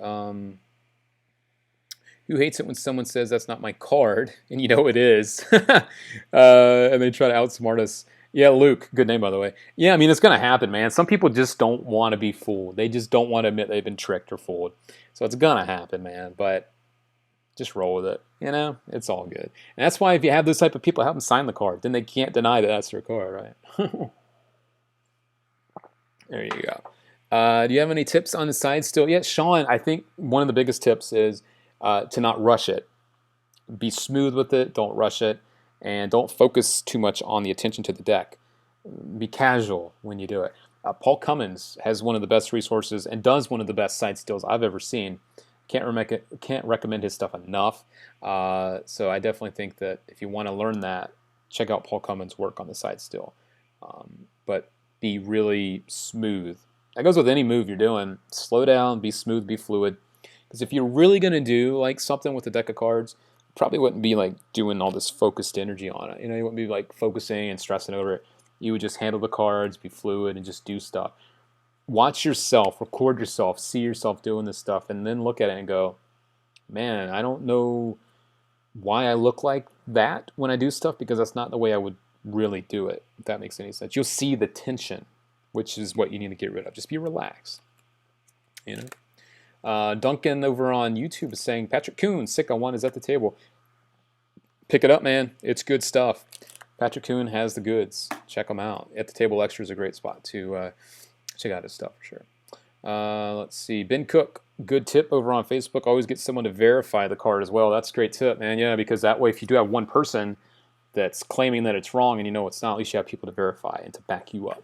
Who hates it when someone says that's not my card, and you know it is, and they try to outsmart us? Yeah, Luke, good name by the way. Yeah, I mean, it's going to happen, man. Some people just don't want to be fooled. They just don't want to admit they've been tricked or fooled. So it's going to happen, man, but just roll with it. You know, it's all good. And that's why if you have those type of people, have them sign the card. Then they can't deny that that's their card, right? There you go. Do you have any tips on the side still? Yeah, Sean, I think one of the biggest tips is to not rush it. Be smooth with it. Don't rush it. And don't focus too much on the attention to the deck. Be casual when you do it. Paul Cummins has one of the best resources and does one of the best side stills I've ever seen. Can't recommend his stuff enough. So I definitely think that if you want to learn that, check out Paul Cummins' work on the side still. But be really smooth. That goes with any move you're doing. Slow down, be smooth, be fluid. Because if you're really going to do like something with a deck of cards, probably wouldn't be like doing all this focused energy on it. You know, you wouldn't be like focusing and stressing over it. You would just handle the cards, be fluid, and just do stuff. Watch yourself, record yourself, see yourself doing this stuff, and then look at it and go, man, I don't know why I look like that when I do stuff, because that's not the way I would really do it, if that makes any sense. You'll see the tension, which is what you need to get rid of. Just be relaxed, you know. Duncan over on YouTube is saying, Patrick Kuhn, sick on one, is at the table. Pick it up, man. It's good stuff. Patrick Kuhn has the goods. Check them out. At the Table Extra is a great spot to check out his stuff for sure. Let's see. Ben Cook, good tip over on Facebook. Always get someone to verify the card as well. That's a great tip, man. Yeah, because that way if you do have one person that's claiming that it's wrong and you know it's not, at least you have people to verify and to back you up.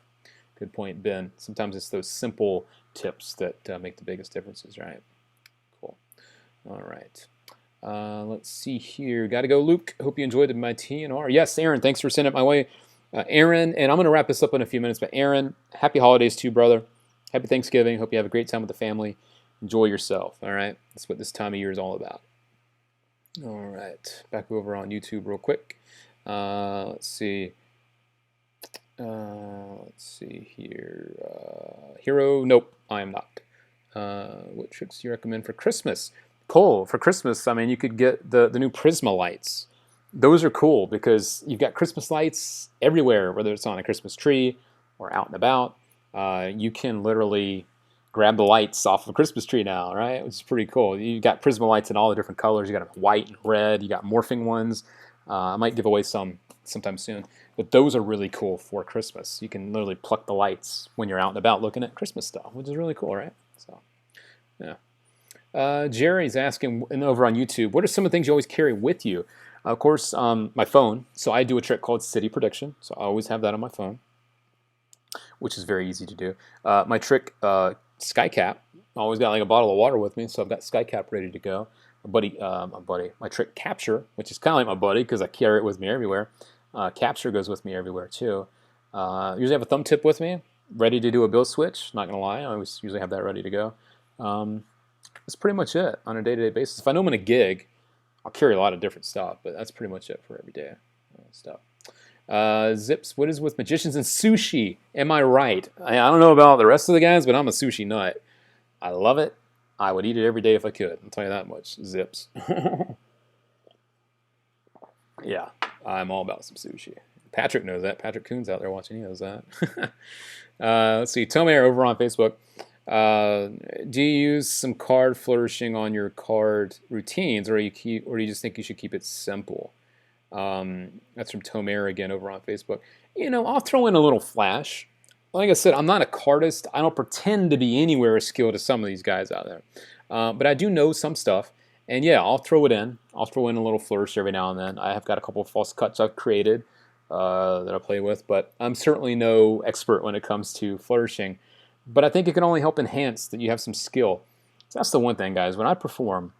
Good point, Ben. Sometimes it's those simple tips that make the biggest differences, right? Cool. All right. Let's see here. Got to go, Luke. Hope you enjoyed my TNR. Yes, Aaron, thanks for sending it my way. Aaron, and I'm going to wrap this up in a few minutes, but Aaron, happy holidays to you, brother. Happy Thanksgiving. Hope you have a great time with the family. Enjoy yourself, all right? That's what this time of year is all about. All right. Back over on YouTube real quick. Let's see. Let's see here. Hero, nope, I am not. What tricks do you recommend for Christmas? Cole, for Christmas, I mean, you could get the new Prisma lights. Those are cool because you've got Christmas lights everywhere, whether it's on a Christmas tree or out and about. You can literally grab the lights off of a Christmas tree now, right? Which is pretty cool. You've got Prisma lights in all the different colors. You got white and red. You got morphing ones. I might give away some sometime soon. But those are really cool for Christmas. You can literally pluck the lights when you're out and about looking at Christmas stuff, which is really cool, right? So, yeah. Jerry's asking over on YouTube, what are some of the things you always carry with you? Of course, my phone. So I do a trick called City Prediction. So I always have that on my phone, which is very easy to do. My trick, Sky Cap. I always got like a bottle of water with me, so I've got Sky Cap ready to go. My trick Capture, which is kind of like my buddy because I carry it with me everywhere. Capture goes with me everywhere too. Usually have a thumb tip with me, ready to do a bill switch. Not gonna lie, I always usually have that ready to go. That's pretty much it on a day-to-day basis. If I know I'm in a gig, I'll carry a lot of different stuff, but that's pretty much it for everyday stuff. Zips, what is with magicians and sushi? Am I right? I don't know about the rest of the guys, but I'm a sushi nut. I love it. I would eat it every day if I could. I'll tell you that much. Zips. Yeah, I'm all about some sushi. Patrick knows that. Patrick Coon's out there watching. He knows that. Let's see. Tomer over on Facebook. Do you use some card flourishing on your card routines, or do you just think you should keep it simple? That's from Tomer again over on Facebook. I'll throw in a little flash. Like I said, I'm not a cardist. I don't pretend to be anywhere as skilled as some of these guys out there. But I do know some stuff. And yeah, I'll throw it in. I'll throw in a little flourish every now and then. I have got a couple of false cuts I've created that I play with, but I'm certainly no expert when it comes to flourishing. But I think it can only help enhance that you have some skill. So that's the one thing, guys. When I perform,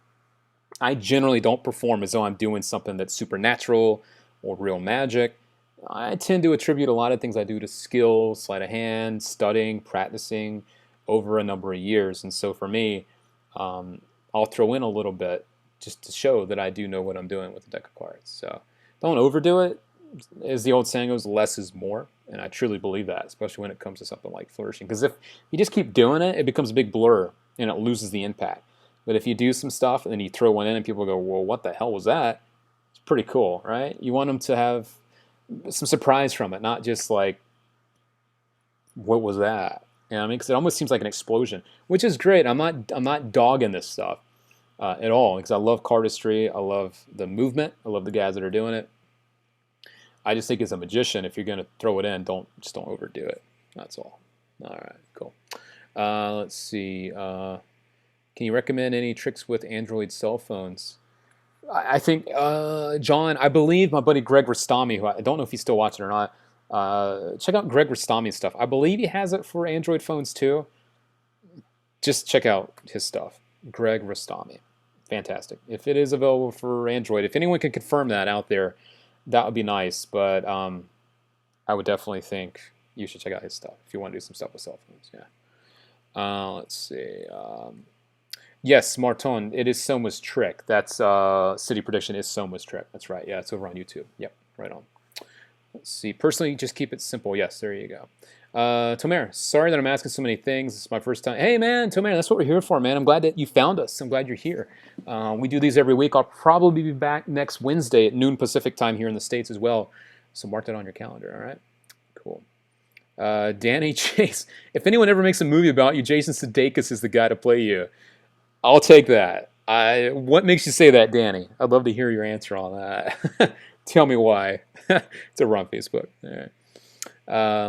I generally don't perform as though I'm doing something that's supernatural or real magic. I tend to attribute a lot of things I do to skill, sleight of hand, studying, practicing over a number of years. And so for me, I'll throw in a little bit just to show that I do know what I'm doing with the deck of cards. So don't overdo it. As the old saying goes, less is more. And I truly believe that, especially when it comes to something like flourishing. Because if you just keep doing it, it becomes a big blur and it loses the impact. But if you do some stuff and then you throw one in and people go, well, what the hell was that? It's pretty cool, right? You want them to have some surprise from it, not just like, what was that? You know what I mean? Because it almost seems like an explosion, which is great. I'm not dogging this stuff at all, because I love cardistry. I love the movement. I love the guys that are doing it. I just think as a magician, if you're going to throw it in, don't overdo it. That's all. All right, cool. Let's see. Can you recommend any tricks with Android cell phones? I think, John, I believe my buddy Greg Rastami, who I don't know if he's still watching or not, check out Greg Rastami's stuff. I believe he has it for Android phones too. Just check out his stuff. Greg Rastami. Fantastic. If it is available for Android, if anyone can confirm that out there, that would be nice. But I would definitely think you should check out his stuff if you want to do some stuff with cell phones. Yeah. Let's see. Yes, Marton, it is Soma's trick. That's City Prediction is Soma's trick. That's right. Yeah, it's over on YouTube. Yep, right on. Let's see. Personally, just keep it simple. Yes, there you go. Tomer, sorry that I'm asking so many things. This is my first time. Hey, man, Tomer, that's what we're here for, man. I'm glad that you found us. I'm glad you're here. We do these every week. I'll probably be back next Wednesday at noon Pacific time here in the States as well. So mark that on your calendar, all right? Cool. Danny Chase, if anyone ever makes a movie about you, Jason Sudeikis is the guy to play you. I'll take that. What makes you say that, Danny? I'd love to hear your answer on that. Tell me why. It's over on Facebook. All right.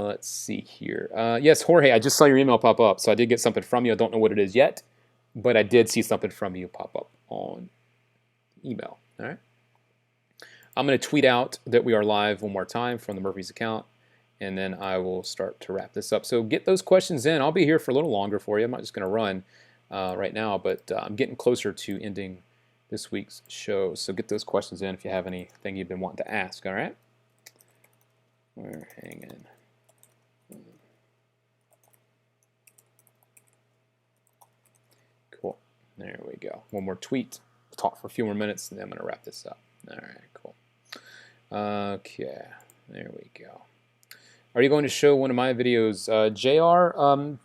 Let's see here. Yes, Jorge, I just saw your email pop up, so I did get something from you. I don't know what it is yet, but I did see something from you pop up on email. All right. I'm going to tweet out that we are live one more time from the Murphy's account, and then I will start to wrap this up. So get those questions in. I'll be here for a little longer for you. I'm not just going to run right now, but I'm getting closer to ending this week's show. So get those questions in if you have anything you've been wanting to ask, all right? We're hanging. Cool. There we go. One more tweet. We'll talk for a few more minutes, and then I'm going to wrap this up. All right, cool. Okay, there we go. Are you going to show one of my videos? JR,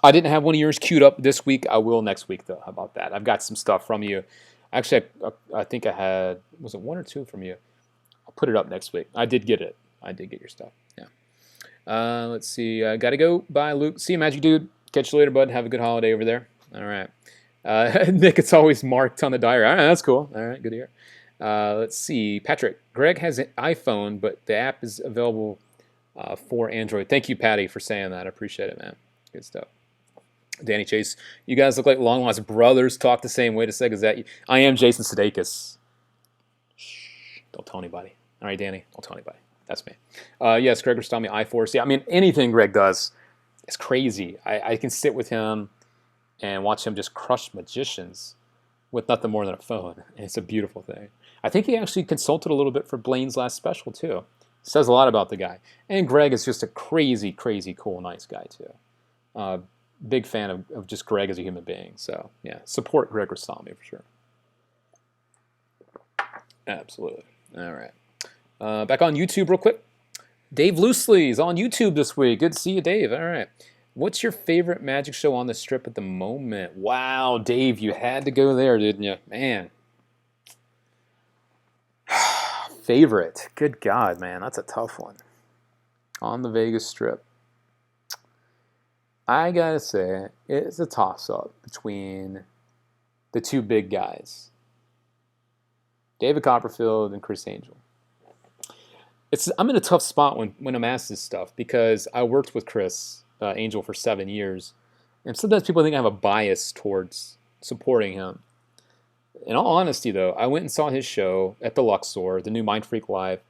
I didn't have one of yours queued up this week. I will next week, though. How about that? I've got some stuff from you. Actually, I think I had, was it one or two from you? I'll put it up next week. I did get it. I did get your stuff. Yeah. Let's see. Gotta go. Bye, Luke. See you, Magic Dude. Catch you later, bud. Have a good holiday over there. All right. Nick, it's always marked on the diary. All right, that's cool. All right, good to hear. Let's see. Patrick, Greg has an iPhone, but the app is available for Android. Thank you, Patty, for saying that. I appreciate it, man. Good stuff. Danny Chase, you guys look like long lost brothers. Talk the same way to say, is that you? I am Jason Sudeikis. Shh, don't tell anybody. All right, Danny, don't tell anybody. That's me. Yes, Greg Rostami, iForce. Yeah, I mean, anything Greg does is crazy. I can sit with him and watch him just crush magicians with nothing more than a phone. And it's a beautiful thing. I think he actually consulted a little bit for Blaine's last special, too. Says a lot about the guy. And Greg is just a crazy, crazy cool, nice guy, too. Big fan of just Greg as a human being. So, yeah, support Greg Rostami for sure. Absolutely. All right. Back on YouTube real quick. Dave Loosely is on YouTube this week. Good to see you, Dave. All right. What's your favorite magic show on the strip at the moment? Wow, Dave, you had to go there, didn't you? Man. Favorite. Good God, man. That's a tough one. On the Vegas Strip. I gotta say, it's a toss-up between the two big guys. David Copperfield and Chris Angel. I'm in a tough spot when I'm asked this stuff because I worked with Chris Angel for 7 years. And sometimes people think I have a bias towards supporting him. In all honesty, though, I went and saw his show at the Luxor, the new Mind Freak Live,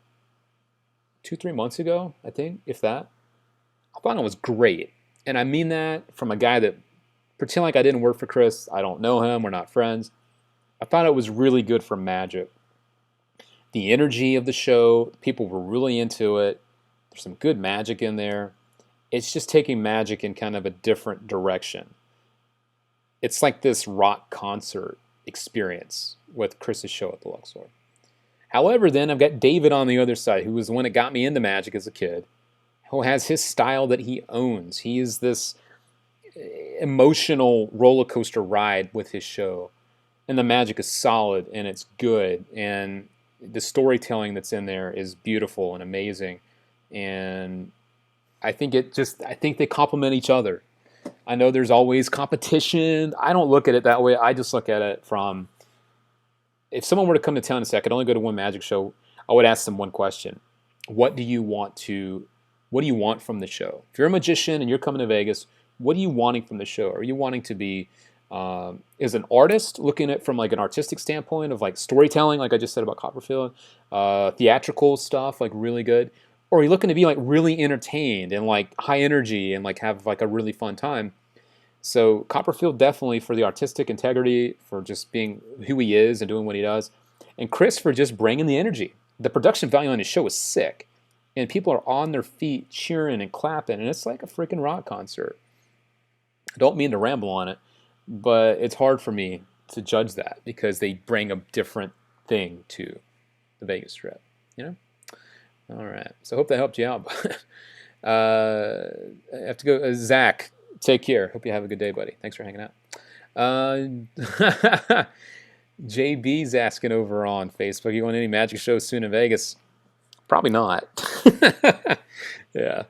2-3 months ago, I think, if that. I thought it was great. And I mean that from a guy that, pretend like I didn't work for Chris, I don't know him, we're not friends. I thought it was really good for magic. The energy of the show, people were really into it. There's some good magic in there. It's just taking magic in kind of a different direction. It's like this rock concert experience with Chris's show at the Luxor. However, then I've got David on the other side, who was the one that got me into magic as a kid, who has his style that he owns. He is this emotional roller coaster ride with his show. And the magic is solid and it's good. And the storytelling that's in there is beautiful and amazing. And I think they complement each other. I know there's always competition. I don't look at it that way. I just look at it from, if someone were to come to town and say I could only go to one magic show, I would ask them one question. What do you want from the show? If you're a magician and you're coming to Vegas, what are you wanting from the show? Are you wanting to be as an artist, looking at it from like an artistic standpoint of like storytelling, like I just said about Copperfield, theatrical stuff, like really good? Or are you looking to be like really entertained and like high energy and like have like a really fun time? So Copperfield definitely for the artistic integrity, for just being who he is and doing what he does. And Chris for just bringing the energy. The production value on his show is sick. And people are on their feet cheering and clapping. And it's like a freaking rock concert. I don't mean to ramble on it, but it's hard for me to judge that because they bring a different thing to the Vegas Strip, you know? All right. So I hope that helped you out. I have to go. Zach, take care. Hope you have a good day, buddy. Thanks for hanging out. JB's asking over on Facebook, you going to any magic shows soon in Vegas? Probably not. Yeah.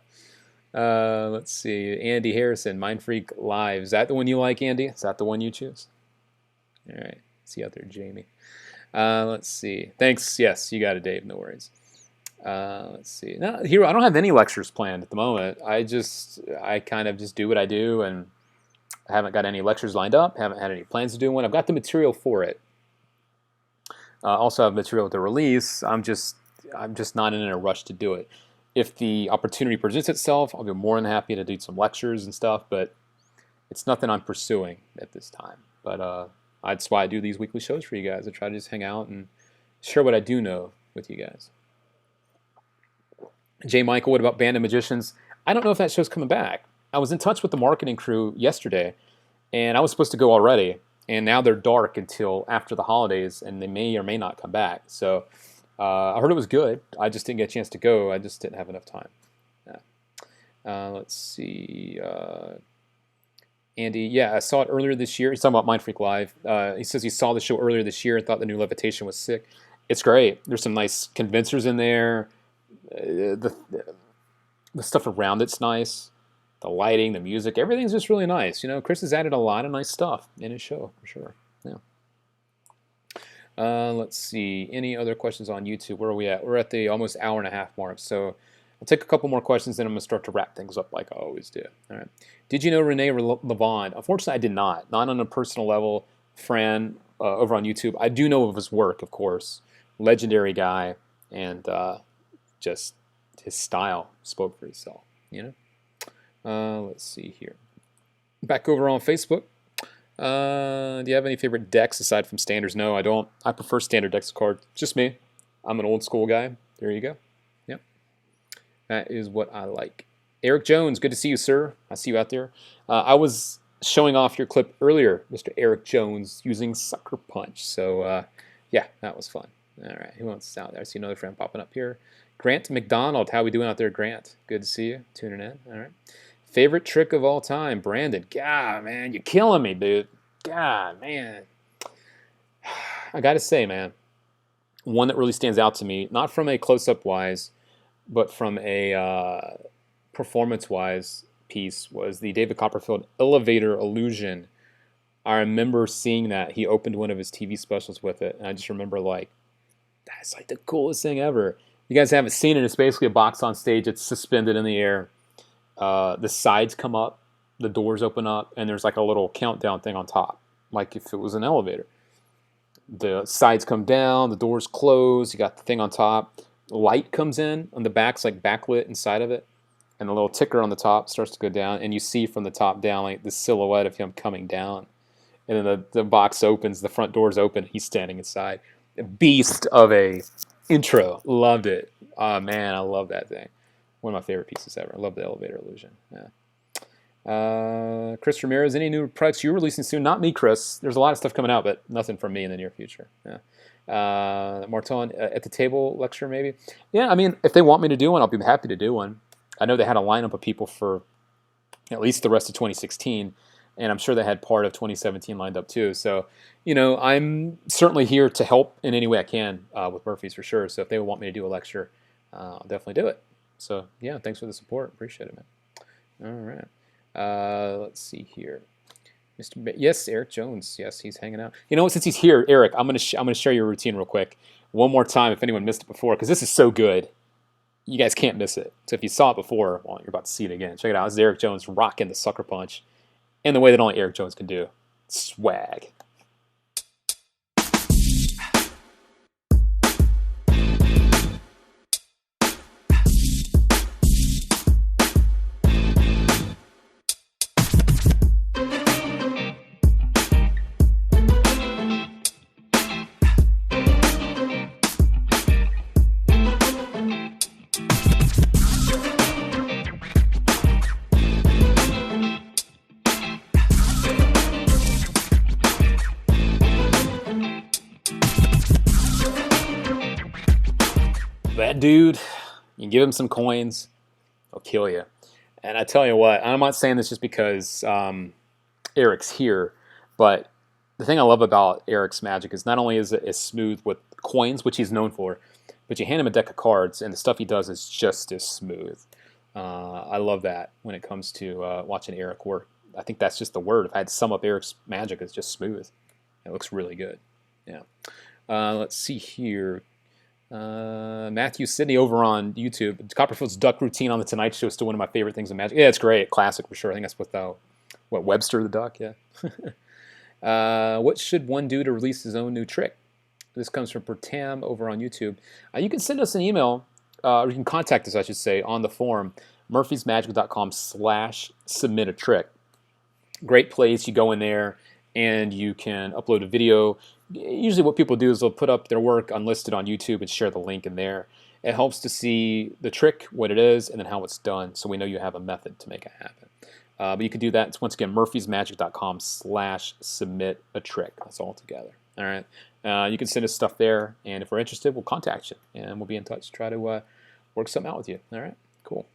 Let's see. Andy Harrison, Mind Freak Live. Is that the one you like, Andy? Is that the one you choose? All right. See you out there, Jamie. Let's see. Thanks. Yes, you got it, Dave. No worries. Let's see. No, Hero, I don't have any lectures planned at the moment. I kind of just do what I do, and I haven't got any lectures lined up. Haven't had any plans to do one. I've got the material for it. Also have material to release. I'm just not in a rush to do it. If the opportunity presents itself, I'll be more than happy to do some lectures and stuff, but it's nothing I'm pursuing at this time. But that's why I do these weekly shows for you guys. I try to just hang out and share what I do know with you guys. J. Michael, what about Band of Magicians? I don't know if that show's coming back. I was in touch with the marketing crew yesterday, and I was supposed to go already, and now they're dark until after the holidays, and they may or may not come back. So I heard it was good. I just didn't get a chance to go. I just didn't have enough time. Yeah. Let's see. Andy, yeah, I saw it earlier this year. He's talking about Mind Freak Live. He says he saw the show earlier this year and thought the new Levitation was sick. It's great. There's some nice convincers in there. The stuff around it's nice. The lighting, the music, everything's just really nice. You know, Chris has added a lot of nice stuff in his show, for sure. Yeah. Let's see. Any other questions on YouTube? Where are we at? We're at the almost hour and a half mark. So I'll take a couple more questions, then I'm going to start to wrap things up like I always do. All right. Did you know Renee Levon? Unfortunately, I did not. Not on a personal level. Fran over on YouTube. I do know of his work, of course. Legendary guy, and just his style spoke for itself. You know. Let's see here. Back over on Facebook. Do you have any favorite decks aside from standards? No, I don't. I prefer standard decks of cards. Just me. I'm an old school guy. There you go. Yep. That is what I like. Eric Jones, good to see you, sir. I see you out there. I was showing off your clip earlier, Mr. Eric Jones, using Sucker Punch. So, yeah, that was fun. All right, who else is out there? I see another friend popping up here. Grant McDonald, how we doing out there, Grant? Good to see you. Tuning in. All right. Favorite trick of all time, Brandon. God, man, you're killing me, dude. God, man. I got to say, man, one that really stands out to me, not from a close-up wise, but from a performance-wise piece, was the David Copperfield elevator illusion. I remember seeing that. He opened one of his TV specials with it, and I just remember, like, that's like the coolest thing ever. You guys haven't seen it. It's basically a box on stage. It's suspended in the air. The sides come up, the doors open up, and there's like a little countdown thing on top, like if it was an elevator. The sides come down, the doors close, you got the thing on top. Light comes in on the back's like backlit inside of it, and the little ticker on the top starts to go down, and you see from the top down like the silhouette of him coming down. And then the box opens, the front doors open, he's standing inside. A beast of a intro. Loved it. Oh man, I love that thing. One of my favorite pieces ever. I love the elevator illusion. Yeah. Chris Ramirez, any new products you're releasing soon? Not me, Chris. There's a lot of stuff coming out, but nothing from me in the near future. Yeah. Marton, at the table lecture, maybe? Yeah, I mean, if they want me to do one, I'll be happy to do one. I know they had a lineup of people for at least the rest of 2016, and I'm sure they had part of 2017 lined up too. So, you know, I'm certainly here to help in any way I can with Murphy's for sure. So if they want me to do a lecture, I'll definitely do it. So, yeah, thanks for the support. Appreciate it, man. All right. Let's see here. Yes, Eric Jones. Yes, he's hanging out. You know what? Since he's here, Eric, I'm gonna share your routine real quick. One more time, if anyone missed it before, because this is so good. You guys can't miss it. So if you saw it before, well, you're about to see it again. Check it out. This is Eric Jones rocking the Sucker Punch in the way that only Eric Jones can do. Swag. That dude, you give him some coins, he'll kill you. And I tell you what, I'm not saying this just because Eric's here, but the thing I love about Eric's magic is not only is it as smooth with coins, which he's known for, but you hand him a deck of cards, and the stuff he does is just as smooth. I love that when it comes to watching Eric work. I think that's just the word. If I had to sum up Eric's magic, it's just smooth. It looks really good. Yeah. Let's see here. Matthew Sidney over on YouTube. Copperfield's duck routine on the Tonight Show is still one of my favorite things in magic. Yeah, it's great. Classic for sure. I think that's with Webster the duck. Yeah. What should one do to release his own new trick? This comes from Pertam over on YouTube. You can send us an email, or you can contact us, I should say, on the forum, murphysmagic.com/submit a trick. Great place. You go in there and you can upload a video. Usually what people do is they'll put up their work unlisted on YouTube and share the link in there. It helps to see the trick, what it is, and then how it's done, so we know you have a method to make it happen. But you can do that. It's once again murphysmagic.com/submit a trick. That's all together. All right. You can send us stuff there, and if we're interested, we'll contact you, and we'll be in touch to try to work something out with you. All right. Cool.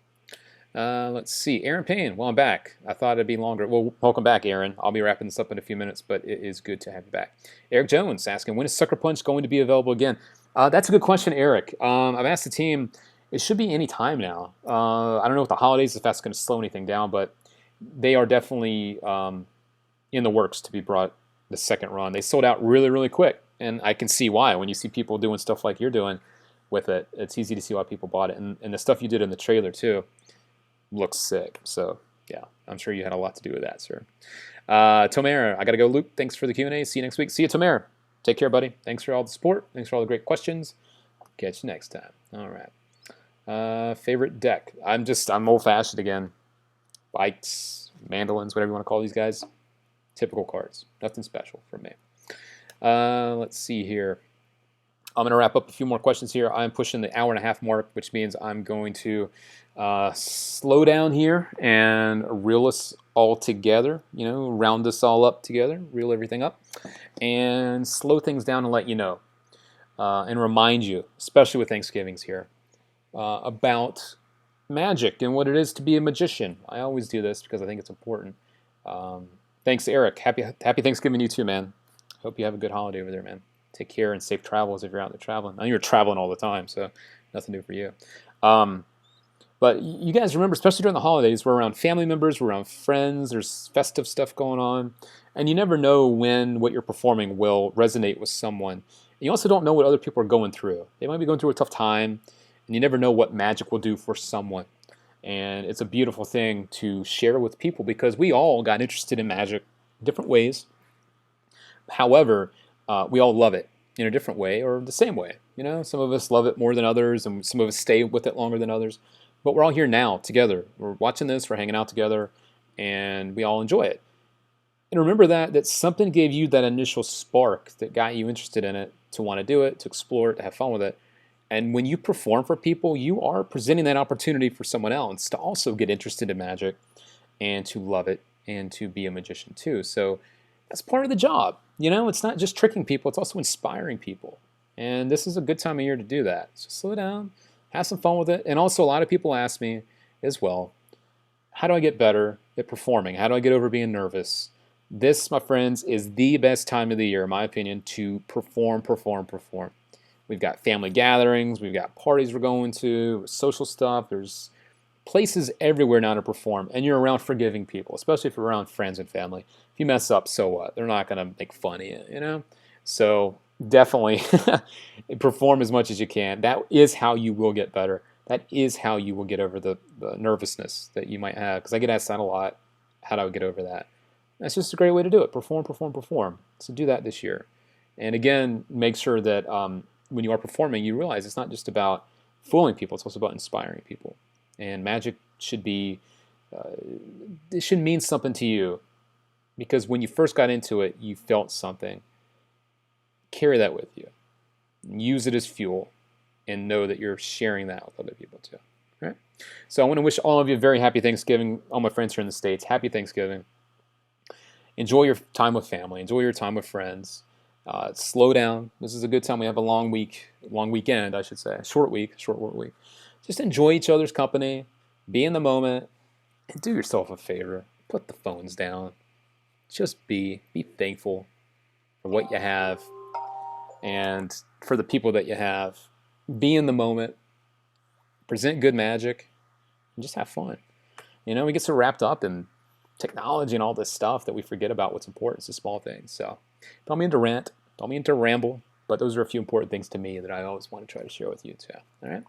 Let's see. Aaron Payne. Well, I'm back. I thought it'd be longer. Well, welcome back, Aaron. I'll be wrapping this up in a few minutes, but it is good to have you back. Eric Jones asking, when is Sucker Punch going to be available again? That's a good question, Eric. I've asked the team. It should be any time now. I don't know with the holidays if that's going to slow anything down, but they are definitely in the works to be brought the second run. They sold out really, really quick. And I can see why. When you see people doing stuff like you're doing with it, it's easy to see why people bought it. And the stuff you did in the trailer, too, looks sick. So, yeah, I'm sure you had a lot to do with that, sir. Tomer, I got to go. Luke, thanks for the Q&A. See you next week. See you, Tomer. Take care, buddy. Thanks for all the support. Thanks for all the great questions. Catch you next time. All right. Favorite deck? I'm old-fashioned again. Bikes, mandolins, whatever you want to call these guys. Typical cards. Nothing special for me. Let's see here. I'm going to wrap up a few more questions here. I'm pushing the hour-and-a-half mark, which means I'm going to slow down here and reel us all together, round us all up together, reel everything up, and slow things down and let you know, and remind you, especially with Thanksgivings here, about magic and what it is to be a magician. I always do this because I think it's important. Thanks, Eric. Happy Thanksgiving to you too, man. Hope you have a good holiday over there, man. Take care and safe travels if you're out there traveling. I know you're traveling all the time, so nothing new for you. But you guys remember, especially during the holidays, we're around family members, we're around friends, there's festive stuff going on, and you never know when what you're performing will resonate with someone. And you also don't know what other people are going through. They might be going through a tough time, and you never know what magic will do for someone. And it's a beautiful thing to share with people because we all got interested in magic different ways. However, we all love it in a different way or the same way. Some of us love it more than others, and some of us stay with it longer than others. But we're all here now together. We're watching this, we're hanging out together, and we all enjoy it. And remember that something gave you that initial spark that got you interested in it, to want to do it, to explore it, to have fun with it. And when you perform for people, you are presenting that opportunity for someone else to also get interested in magic and to love it and to be a magician too. So that's part of the job. It's not just tricking people, it's also inspiring people. And this is a good time of year to do that. So slow down, have some fun with it. And also a lot of people ask me as well, how do I get better at performing? How do I get over being nervous? This, my friends, is the best time of the year, in my opinion, to perform. We've got family gatherings, we've got parties we're going to, social stuff. There's places everywhere now to perform, and you're around forgiving people, especially if you're around friends and family. If you mess up, so what? They're not going to make fun of you, So definitely perform as much as you can. That is how you will get better. That is how you will get over the nervousness that you might have, because I get asked that a lot. How do I get over that? That's just a great way to do it. Perform. So do that this year. And again, make sure that when you are performing, you realize it's not just about fooling people, it's also about inspiring people. And magic should be, it should mean something to you, because when you first got into it, you felt something. Carry that with you. Use it as fuel, and know that you're sharing that with other people too. All right? So I want to wish all of you a very happy Thanksgiving. All my friends here in the States, happy Thanksgiving. Enjoy your time with family. Enjoy your time with friends. Slow down. This is a good time. We have a long weekend, I should say. Short work week. Just enjoy each other's company. Be in the moment. And do yourself a favor. Put the phones down. Just be thankful for what you have and for the people that you have. Be in the moment. Present good magic. And just have fun. We get so wrapped up in technology and all this stuff that we forget about what's important. It's the small things. So don't mean to rant. Don't mean to ramble. But those are a few important things to me that I always want to try to share with you too. All right?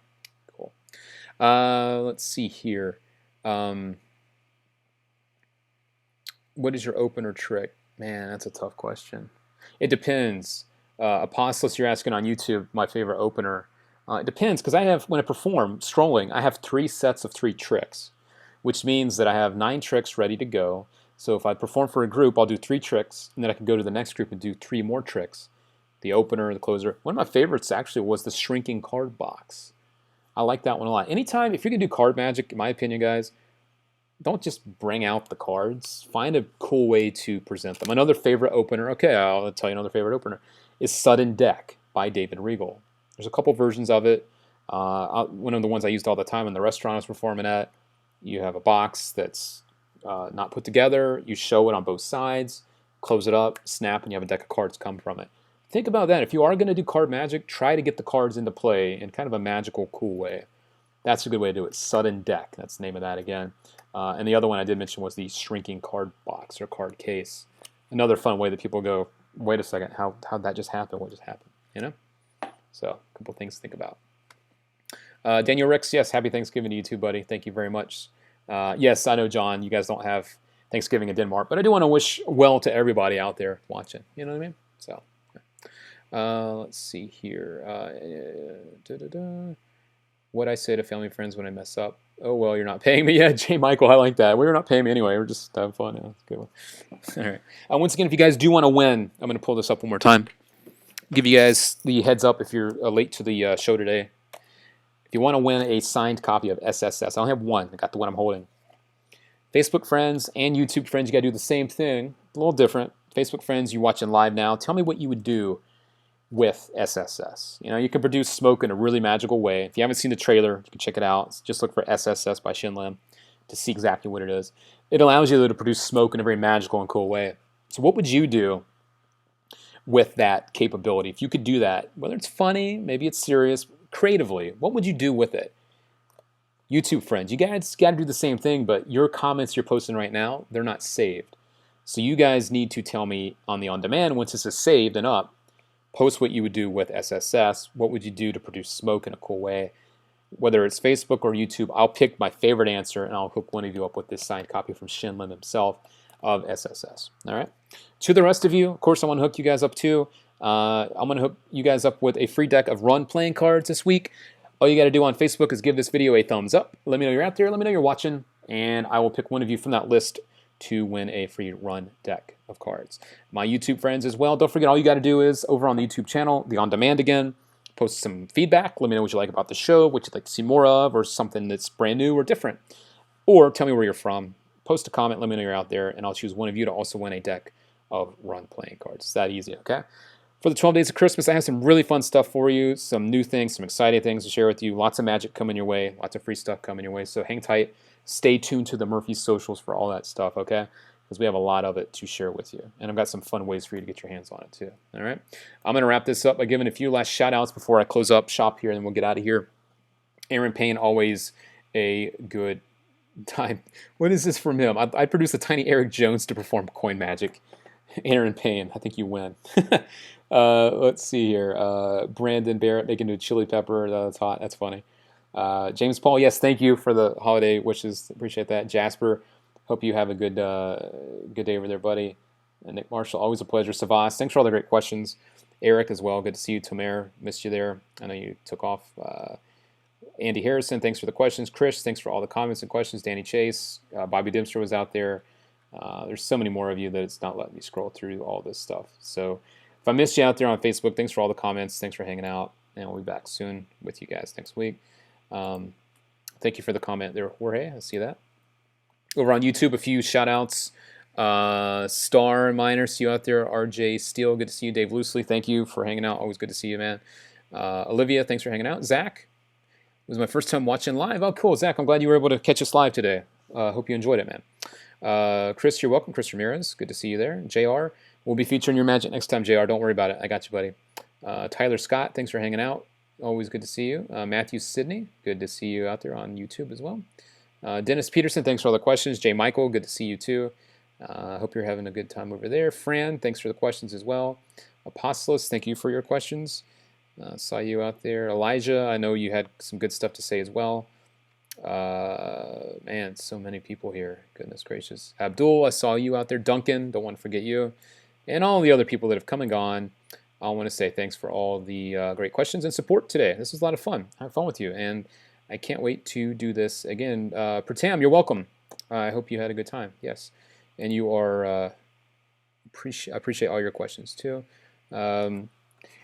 Cool. Let's see here. What is your opener trick? Man, that's a tough question. It depends. Apostolos, you're asking on YouTube, my favorite opener. It depends, because when I perform strolling, I have 3 sets of 3 tricks, which means that I have 9 tricks ready to go. So if I perform for a group, I'll do 3 tricks, and then I can go to the next group and do 3 more tricks. The opener, the closer. One of my favorites actually was the shrinking card box. I like that one a lot. Anytime, if you're going to do card magic, in my opinion, guys, don't just bring out the cards. Find a cool way to present them. Another favorite opener, okay, I'll tell you another favorite opener, is Sudden Deck by David Regal. There's a couple versions of it. One of the ones I used all the time in the restaurant I was performing at, you have a box that's not put together. You show it on both sides, close it up, snap, and you have a deck of cards come from it. Think about that. If you are going to do card magic, try to get the cards into play in kind of a magical, cool way. That's a good way to do it. Sudden Deck. That's the name of that again. And the other one I did mention was the shrinking card box or card case. Another fun way that people go wait a second, how'd that just happen? What just happened? You know? So, a couple things to think about. Daniel Ricks, yes, happy Thanksgiving to you too, buddy. Thank you very much. Yes, I know, John, you guys don't have Thanksgiving in Denmark, but I do want to wish well to everybody out there watching. You know what I mean? So, let's see here. What I say to family and friends when I mess up. Oh, well, you're not paying me yet. J. Michael, I like that. Well, you're not paying me anyway. We're just having fun. Yeah, that's a good one. All right. Once again, if you guys do want to win, I'm going to pull this up one more time. Give you guys the heads up if you're late to the show today. If you want to win a signed copy of SSS, I only have one. I got the one I'm holding. Facebook friends and YouTube friends, you got to do the same thing. A little different. Facebook friends, you're watching live now. Tell me what you would do with SSS. You know, you can produce smoke in a really magical way. If you haven't seen the trailer, you can check it out. Just look for SSS by Shin Lim to see exactly what it is. It allows you to produce smoke in a very magical and cool way. So what would you do with that capability? If you could do that, whether it's funny, maybe it's serious, creatively, what would you do with it? YouTube friends, you guys got to do the same thing, but your comments you're posting right now, they're not saved. So you guys need to tell me on the on-demand, once this is saved and up, post what you would do with SSS. What would you do to produce smoke in a cool way? Whether it's Facebook or YouTube, I'll pick my favorite answer and I'll hook one of you up with this signed copy from Shin Lim himself of SSS. All right. To the rest of you, of course, I want to hook you guys up too. I'm going to hook you guys up with a free deck of Run playing cards this week. All you got to do on Facebook is give this video a thumbs up. Let me know you're out there. Let me know you're watching, and I will pick one of you from that list to win a free Run deck of cards. My YouTube friends as well, don't forget, all you got to do is over on the YouTube channel, the On Demand again, post some feedback. Let me know what you like about the show, what you'd like to see more of, or something that's brand new or different. Or tell me where you're from. Post a comment, let me know you're out there, and I'll choose one of you to also win a deck of Run playing cards. It's that easy, okay? For the 12 days of Christmas, I have some really fun stuff for you, some new things, some exciting things to share with you, lots of magic coming your way, lots of free stuff coming your way, so hang tight. Stay tuned to the Murphy socials for all that stuff, okay? Because we have a lot of it to share with you. And I've got some fun ways for you to get your hands on it too, all right? I'm going to wrap this up by giving a few last shout-outs before I close up shop here, and then we'll get out of here. Aaron Payne, always a good time. What is this from him? I produced a tiny Eric Jones to perform coin magic. Aaron Payne, I think you win. Let's see here. Brandon Barrett making a chili pepper. That's hot. That's funny. James Paul, yes, thank you for the holiday wishes. Appreciate that. Jasper, hope you have a good day over there, buddy. And Nick Marshall, always a pleasure. Savas, thanks for all the great questions. Eric as well, good to see you. Tomer, missed you there. I know you took off. Andy Harrison, thanks for the questions. Chris, thanks for all the comments and questions. Danny Chase, Bobby Dempster was out there. There's so many more of you that it's not letting me scroll through all this stuff. So if I missed you out there on Facebook, thanks for all the comments. Thanks for hanging out. And we'll be back soon with you guys next week. Thank you for the comment there, Jorge. I see that. Over on YouTube, a few shout-outs. Star Miner, see you out there. RJ Steele, good to see you. Dave Loosely, thank you for hanging out. Always good to see you, man. Olivia, thanks for hanging out. Zach, it was my first time watching live. Oh, cool. Zach, I'm glad you were able to catch us live today. Hope you enjoyed it, man. Chris, you're welcome. Chris Ramirez, good to see you there. JR, we'll be featuring your magic next time, JR. Don't worry about it. I got you, buddy. Tyler Scott, thanks for hanging out. Always good to see you. Matthew Sidney, good to see you out there on YouTube as well. Dennis Peterson, thanks for all the questions. J. Michael, good to see you too. Hope you're having a good time over there. Fran, thanks for the questions as well. Apostolos, thank you for your questions. Saw you out there. Elijah, I know you had some good stuff to say as well. Man, so many people here. Goodness gracious. Abdul, I saw you out there. Duncan, don't want to forget you. And all the other people that have come and gone. I want to say thanks for all the great questions and support today. This was a lot of fun. I had fun with you. And I can't wait to do this again. Pratam, you're welcome. I hope you had a good time. Yes. And you are, I appreciate all your questions too.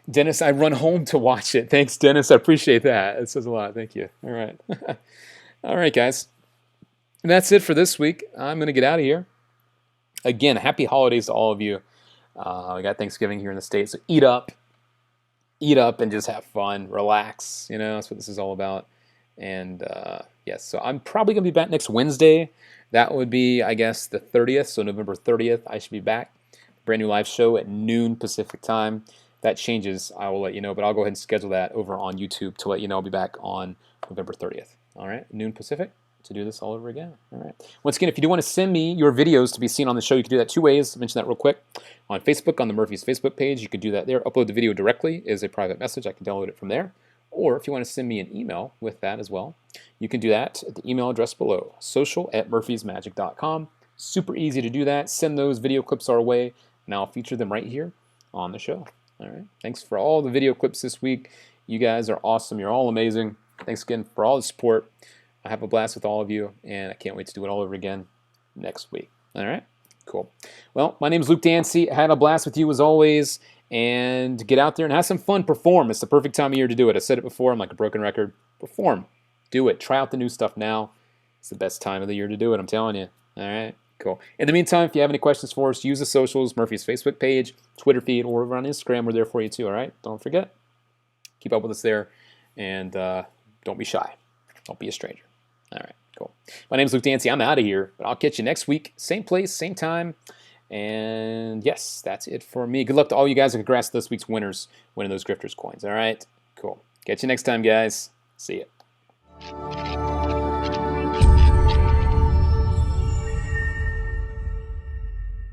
Dennis, I run home to watch it. Thanks, Dennis. I appreciate that. It says a lot. Thank you. All right. All right, guys. And that's it for this week. I'm going to get out of here. Again, happy holidays to all of you. We got Thanksgiving here in the States. So eat up and just have fun. Relax. You know, that's what this is all about. And yes, so I'm probably going to be back next Wednesday. That would be, I guess, the 30th. So November 30th, I should be back. Brand new live show at noon Pacific time. If that changes, I will let you know. But I'll go ahead and schedule that over on YouTube to let you know I'll be back on November 30th. All right, noon Pacific, to do this all over again. All right. Once again, if you do want to send me your videos to be seen on the show, you can do that 2 ways. I'll mention that real quick. On Facebook, on the Murphy's Facebook page, you can do that there. Upload the video directly as a private message. I can download it from there. Or if you want to send me an email with that as well, you can do that at the email address below, social@murphysmagic.com. Super easy to do that. Send those video clips our way, and I'll feature them right here on the show. All right. Thanks for all the video clips this week. You guys are awesome. You're all amazing. Thanks again for all the support. I have a blast with all of you, and I can't wait to do it all over again next week. All right? Cool. Well, my name is Luke Dancy. I had a blast with you as always, and get out there and have some fun. Perform. It's the perfect time of year to do it. I said it before. I'm like a broken record. Perform. Do it. Try out the new stuff now. It's the best time of the year to do it, I'm telling you. All right? Cool. In the meantime, if you have any questions for us, use the socials, Murphy's Facebook page, Twitter feed, or over on Instagram. We're there for you too, all right? Don't forget. Keep up with us there, and don't be shy. Don't be a stranger. All right, cool. My name is Luke Dancy. I'm out of here, but I'll catch you next week. Same place, same time. And yes, that's it for me. Good luck to all you guys, and congrats to this week's winners winning those Grifters coins. All right, cool. Catch you next time, guys. See ya.